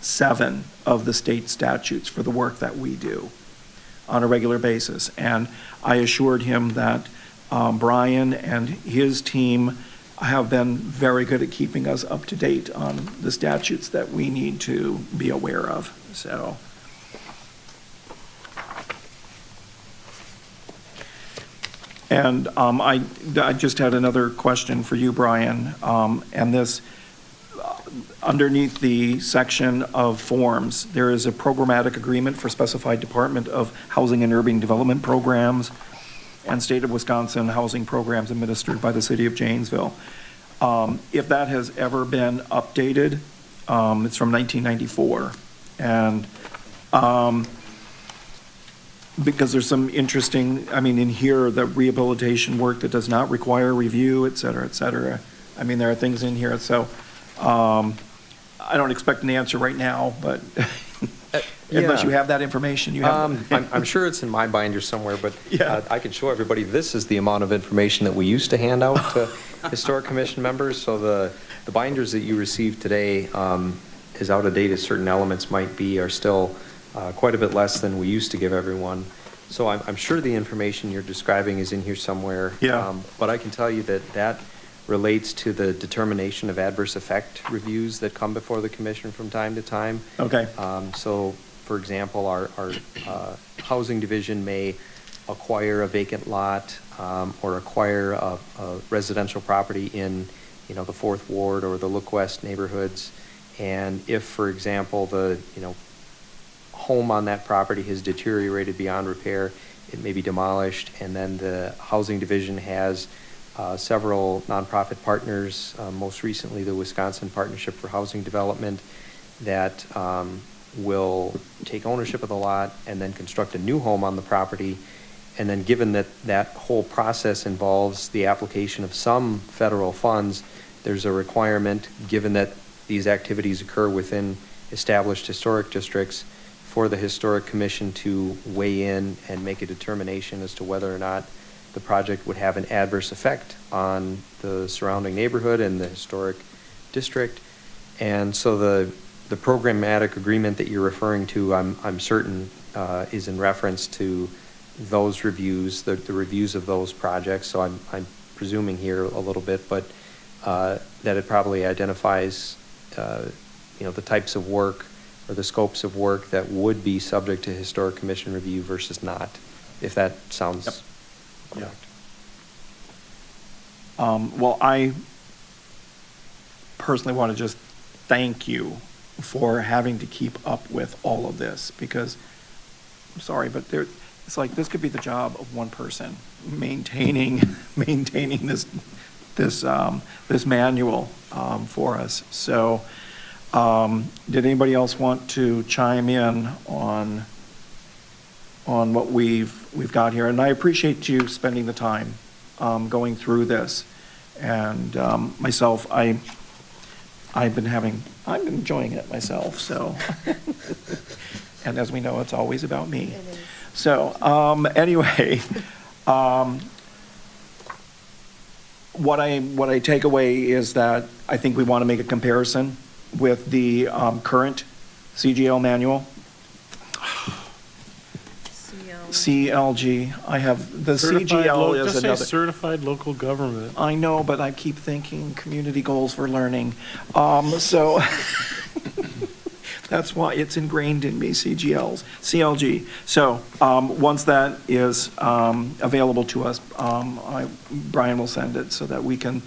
7 of the state statutes for the work that we do on a regular basis. And I assured him that Brian and his team have been very good at keeping us up to date on the statutes that we need to be aware of, so. And I just had another question for you, Brian, and this, underneath the section of forms, there is a programmatic agreement for specified Department of Housing and Urban Development Programs and State of Wisconsin housing programs administered by the city of Janesville. If that has ever been updated, it's from 1994. And because there's some interesting, in here, the rehabilitation work that does not require review, et cetera, et cetera. There are things in here, so I don't expect an answer right now, but unless you have that information, you have. I'm sure it's in my binder somewhere, but Yeah. I can show everybody, this is the amount of information that we used to hand out to Historic Commission members. So the binders that you received today, as out of date as certain elements might be, are still quite a bit less than we used to give everyone. So I'm sure the information you're describing is in here somewhere. Yeah. But I can tell you that relates to the determination of adverse effect reviews that come before the commission from time to time. Okay. So, for example, our housing division may acquire a vacant lot or acquire a residential property in, the 4th Ward or the Look West neighborhoods. And if, for example, the, home on that property has deteriorated beyond repair, it may be demolished, and then the housing division has several nonprofit partners, most recently the Wisconsin Partnership for Housing Development, that will take ownership of the lot and then construct a new home on the property. And then given that that whole process involves the application of some federal funds, there's a requirement, given that these activities occur within established historic districts, for the Historic Commission to weigh in and make a determination as to whether or not the project would have an adverse effect on the surrounding neighborhood and the historic district. And so the programmatic agreement that you're referring to, I'm certain is in reference to those reviews, the reviews of those projects. So I'm presuming here a little bit, but that it probably identifies the types of work or the scopes of work that would be subject to Historic Commission review versus not, if that sounds correct. Well, I personally want to just thank you for having to keep up with all of this, because I'm sorry, but It's like, this could be the job of one person, maintaining this manual for us. So, did anybody else want to chime in on what we've got here? And I appreciate you spending the time going through this. And myself, I've been enjoying it myself, so. And as we know, it's always about me. It is. So, anyway, what I take away is that I think we want to make a comparison with the current CGL manual. CLG, I have, the CGL is Just say another. certified local government. I know, but I keep thinking community goals for learning. So that's why it's ingrained in me, CLG. So once that is available to us, Brian will send it so that we can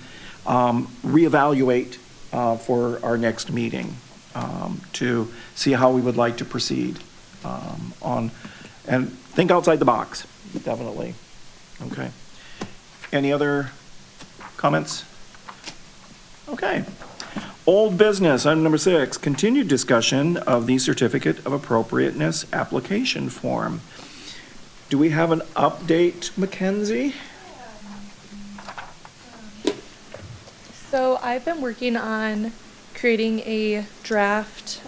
reevaluate for our next meeting to see how we would like to proceed on, and think outside the box, definitely. Okay. Any other comments? Okay. Old business, item number 6, continued discussion of the certificate of appropriateness application form. Do we have an update, Mackenzie? So I've been working on creating a draft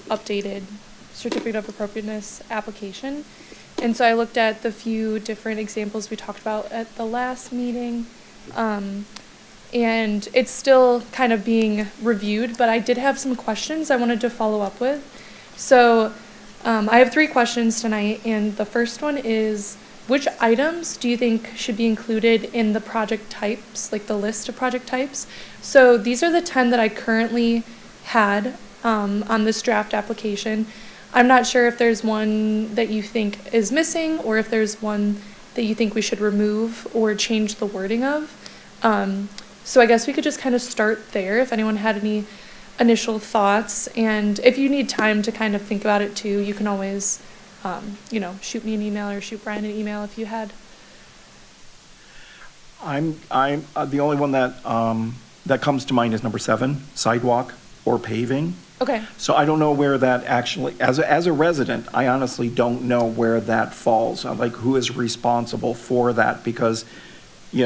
updated certificate of appropriateness application. And so I looked at the few different examples we talked about at the last meeting. And it's still kind of being reviewed, but I did have some questions I wanted to follow up with. So I have 3 questions tonight, and the first one is, which items do you think should be included in the project types, like the list of project types? So these are the 10 that I currently had on this draft application. I'm not sure if there's one that you think is missing, or if there's one that you think we should remove or change the wording of. So I guess we could just kind of start there if anyone had any initial thoughts. And if you need time to kind of think about it too, you can always, shoot me an email or shoot Brian an email if you had. I'm the only one that comes to mind is number 7, sidewalk or paving. Okay. So I don't know where that actually, as a resident, I honestly don't know where that falls. Like, who is responsible for that? Because, I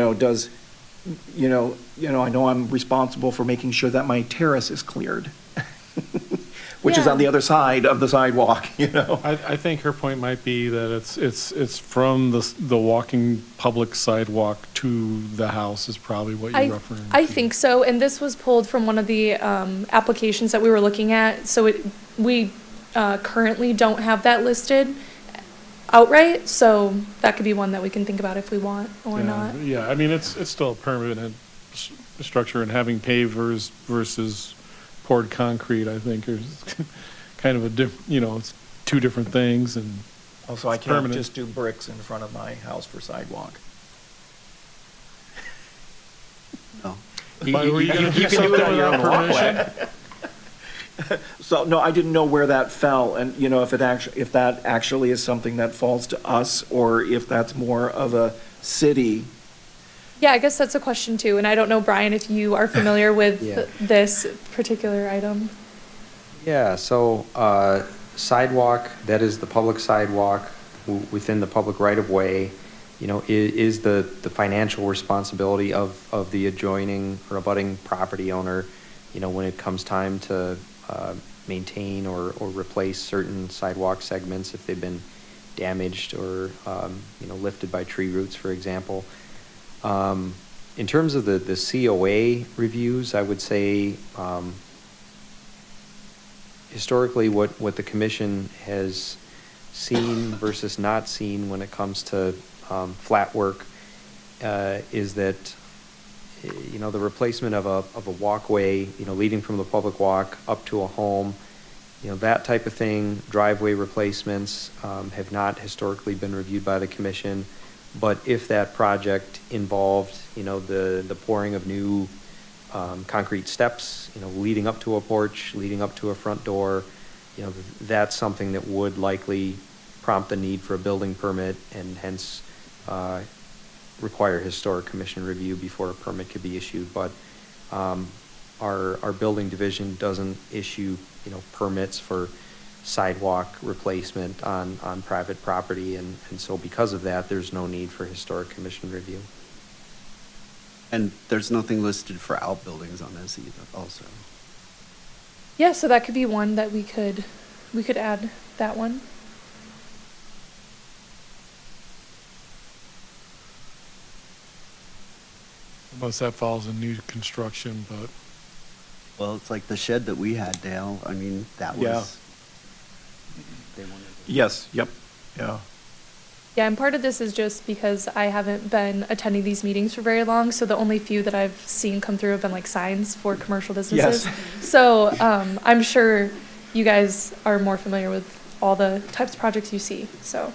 know I'm responsible for making sure that my terrace is cleared, which is on the other side of the sidewalk, I think her point might be that it's from the walking public sidewalk to the house is probably what you're referring to. I think so, and this was pulled from one of the applications that we were looking at. So we currently don't have that listed outright, so that could be one that we can think about if we want or not. Yeah, I mean, it's still a permanent structure, and having pavers versus poured concrete, I think, is kind of it's 2 different things, and Also, I it's can't permanent. just do bricks in front of my house for sidewalk. No. Why were you gonna do something without permission? So, no, I didn't know where that fell, and, if that actually is something that falls to us, or if that's more of a city. Yeah, I guess that's a question too, and I don't know, Brian, if you are familiar with Yeah. this particular item. Yeah, so sidewalk, that is the public sidewalk within the public right-of-way, is the financial responsibility of the adjoining or abutting property owner, when it comes time to maintain or replace certain sidewalk segments if they've been damaged or, lifted by tree roots, for example. In terms of the COA reviews, I would say historically what the commission has seen versus not seen when it comes to flat work is that the replacement of a walkway, leading from the public walk up to a home, that type of thing, driveway replacements have not historically been reviewed by the commission. But if that project involved, the pouring of new concrete steps, leading up to a porch, leading up to a front door, that's something that would likely prompt the need for a building permit and hence require historic commission review before a permit could be issued. But our building division doesn't issue, permits for sidewalk replacement on private property, and so because of that, there's no need for historic commission review. And there's nothing listed for outbuildings on this either, also. Yeah, so that could be one that we could add that one. Unless that falls in new construction, but Well, it's like the shed that we had, Dale. I mean, that Yeah. was. They wanted to- Yes, yep, yeah. Yeah, and part of this is just because I haven't been attending these meetings for very long, so the only few that I've seen come through have been like signs for commercial businesses. Yes. So I'm sure you guys are more familiar with all the types of projects you see, so.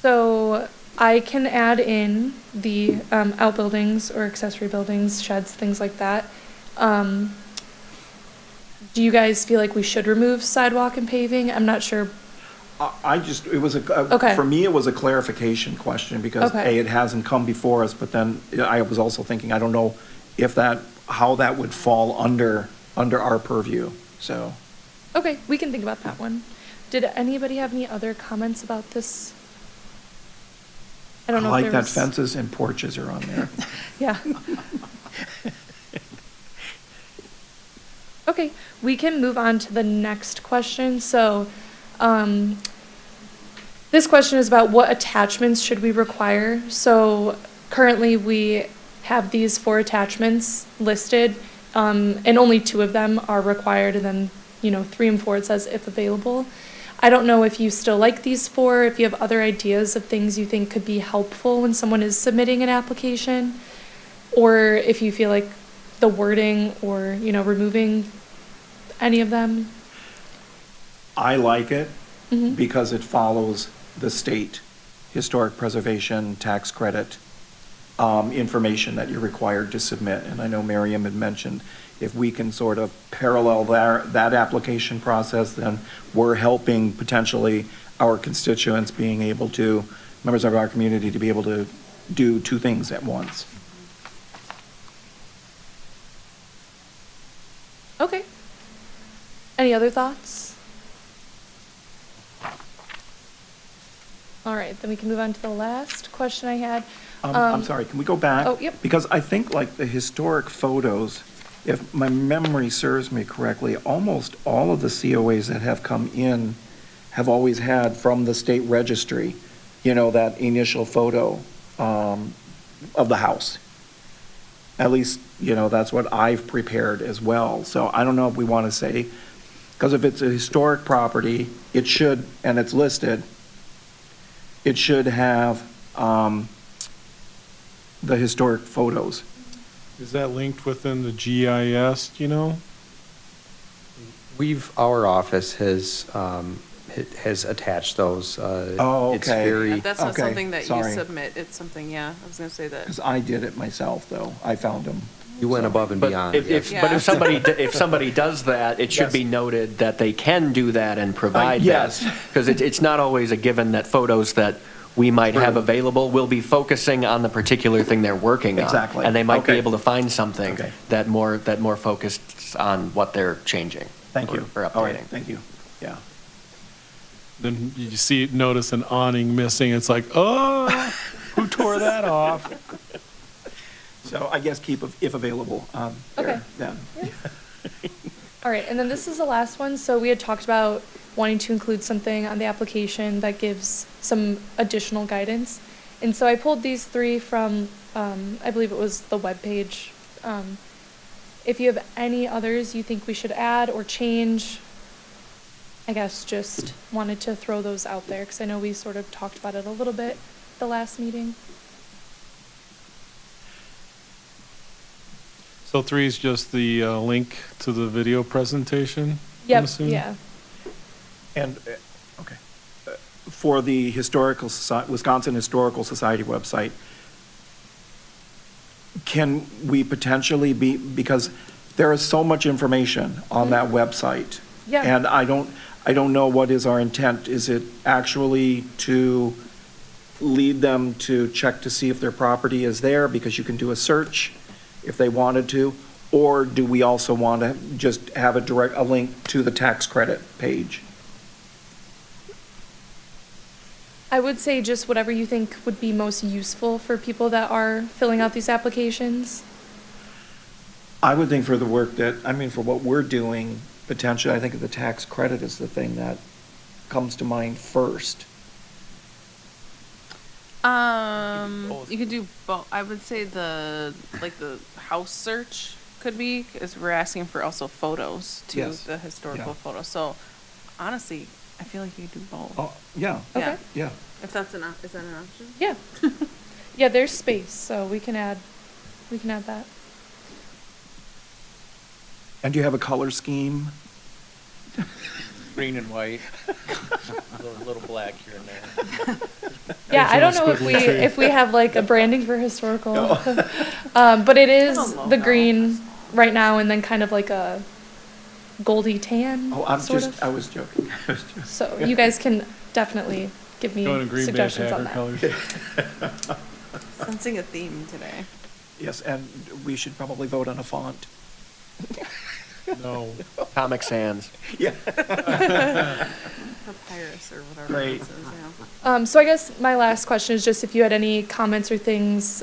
So I can add in the outbuildings or accessory buildings, sheds, things like that. Do you guys feel like we should remove sidewalk and paving? I'm not sure. I just, it was Okay. for me, it was a clarification question because Okay. A, it hasn't come before us, but then I was also thinking, I don't know how that would fall under our purview, so. Okay, we can think about that one. Did anybody have any other comments about this? I don't know if like there that was. fences and porches are on there. Yeah. Okay, we can move on to the next question. So, this question is about what attachments should we require? So currently we have these 4 attachments listed, and only 2 of them are required, and then, 3 and 4 it says if available. I don't know if you still like these 4, if you have other ideas of things you think could be helpful when someone is submitting an application, or if you feel like the wording or, removing any of them. I like it Mhm. because it follows the state historic preservation tax credit information that you're required to submit. And I know Miriam had mentioned, if we can sort of parallel that application process, then we're helping potentially our constituents being able to, members of our community to be able to do 2 things at once. Okay. Any other thoughts? All right, then we can move on to the last question I had. I'm sorry, can we go back? Oh, yep. Because I think like the historic photos, if my memory serves me correctly, almost all of the COAs that have come in have always had from the state registry, that initial photo of the house. At least, that's what I've prepared as well. So I don't know if we want to say, because if it's a historic property, it should, and it's listed, it should have the historic photos. is that linked within the GIS, do you know? Our office has attached those. Oh, It's okay. very, That's not Okay, something that you sorry. submit, it's something, yeah, I was gonna say that. Because I did it myself, though. I found them. you went above and But beyond. if yes. if somebody does that, it should Yes. be noted that they can do that and provide yes. that. Because it's not always a given that photos that we might have True. available will be focusing on the particular thing they're working on. Exactly. And they might be Okay. able to find something Okay. that more focuses on what they're changing. Thank you. Or All right, updating. thank you. Yeah. Then you notice an awning missing, it's like, oh, who tore that off? So I guess keep if available Okay. there then. All right, and then this is the last one. So we had talked about wanting to include something on the application that gives some additional guidance. And so I pulled these 3 from, I believe it was the webpage. If you have any others you think we should add or change, I guess just wanted to throw those out there because I know we sort of talked about it a little bit the last meeting. So 3 is just the link to the video presentation? I'm Yep, assuming? yeah. And, okay. For the Wisconsin Historical Society website, can we potentially because there is so much information on that website Yeah. And I don't know what is our intent. Is it actually to lead them to check to see if their property is there, because you can do a search if they wanted to? Or do we also want to just have a link to the tax credit page? I would say just whatever you think would be most useful for people that are filling out these applications. I would think for the work for what we're doing, potentially, I think the tax credit is the thing that comes to mind first. You could do both. I would say the house search could be, because we're asking for also photos too, Yes. the historical Yeah. photos. So honestly, I feel like you could do both. Oh, yeah, Okay. yeah. If that's is that an option? Yeah. Yeah, there's space, so we can add that. And do you have a color scheme? Green and white, a little black here and there. Yeah, I don't know Squiggly tree. if we have like a branding for historical. But it is Have a the logo. green right now, and then kind of like a goldy tan. Oh, I of. was joking. So you guys can definitely give me Going to Green Bay suggestions on Packer that. colors. Sensing a theme today. Yes, and we should probably vote on a font. No. Comic Sans. Yeah. Papyrus or whatever. Great. It is, yeah. So I guess my last question is just if you had any comments or things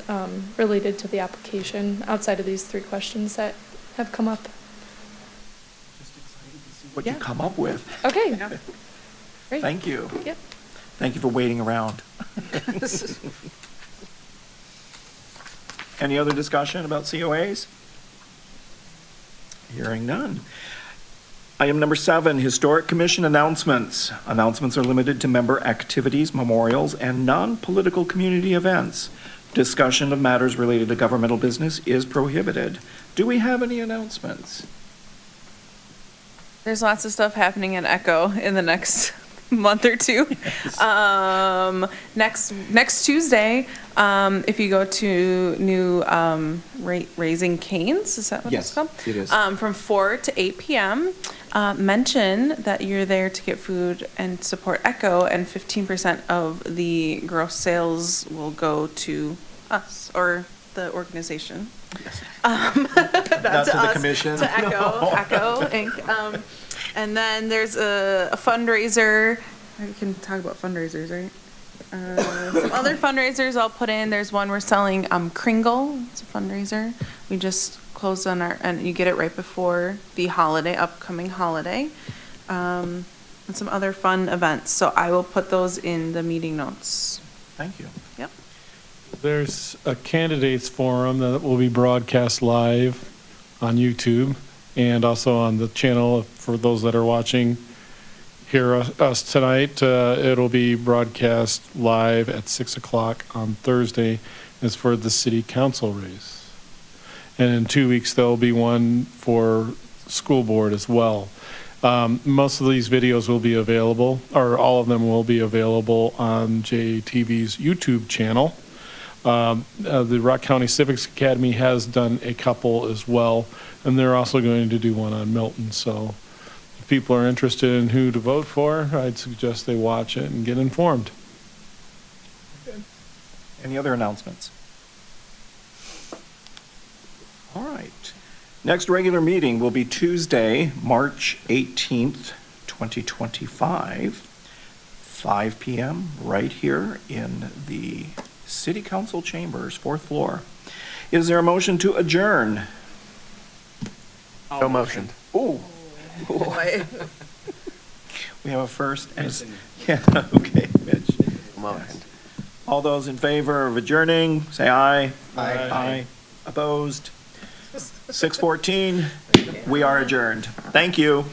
related to the application outside of these 3 questions that have come up. Just excited to see what you Yeah. come up with. Okay. Yeah. Great. Thank you. Yep. Thank you for waiting around. Any other discussion about COAs? Hearing none. Item number 7, Historic Commission announcements. Announcements are limited to member activities, memorials, and non-political community events. Discussion of matters related to governmental business is prohibited. Do we have any announcements? There's lots of stuff happening at Echo in the next month or two. Next Tuesday, if you go to new Raising Canes, is that what Yes, it's called? it is. From 4 to 8 p.m. Mention that you're there to get food and support Echo, and 15% of the gross sales will go to us or the organization. Not Not to the us, commission? to Echo Inc. And then there's a fundraiser. We can talk about fundraisers, right? Some other fundraisers I'll put in. There's one we're selling Kringle. It's a fundraiser. We just closed on and you get it right before the upcoming holiday. And some other fun events. So I will put those in the meeting notes. Thank you. Yep. There's a candidates forum that will be broadcast live on YouTube and also on the channel for those that are watching us tonight. It'll be broadcast live at 6 o'clock on Thursday. It's for the city council race. And in 2 weeks, there'll be one for school board as well. Most of these videos will be available, or all of them will be available on JATV's YouTube channel. The Rock County Civics Academy has done a couple as well, and they're also going to do one on Milton. So if people are interested in who to vote for, I'd suggest they watch it and get informed. Any other announcements? All right. Next regular meeting will be Tuesday, March 18th, 2025, 5 p.m. right here in the City Council chambers, 4th floor. Is there a motion to adjourn? No motion. Ooh. Boy. We have a first and yeah, okay, Mitch. Motion. All those in favor of adjourning, say aye. Aye. Opposed? 6:14, we are adjourned. Thank you.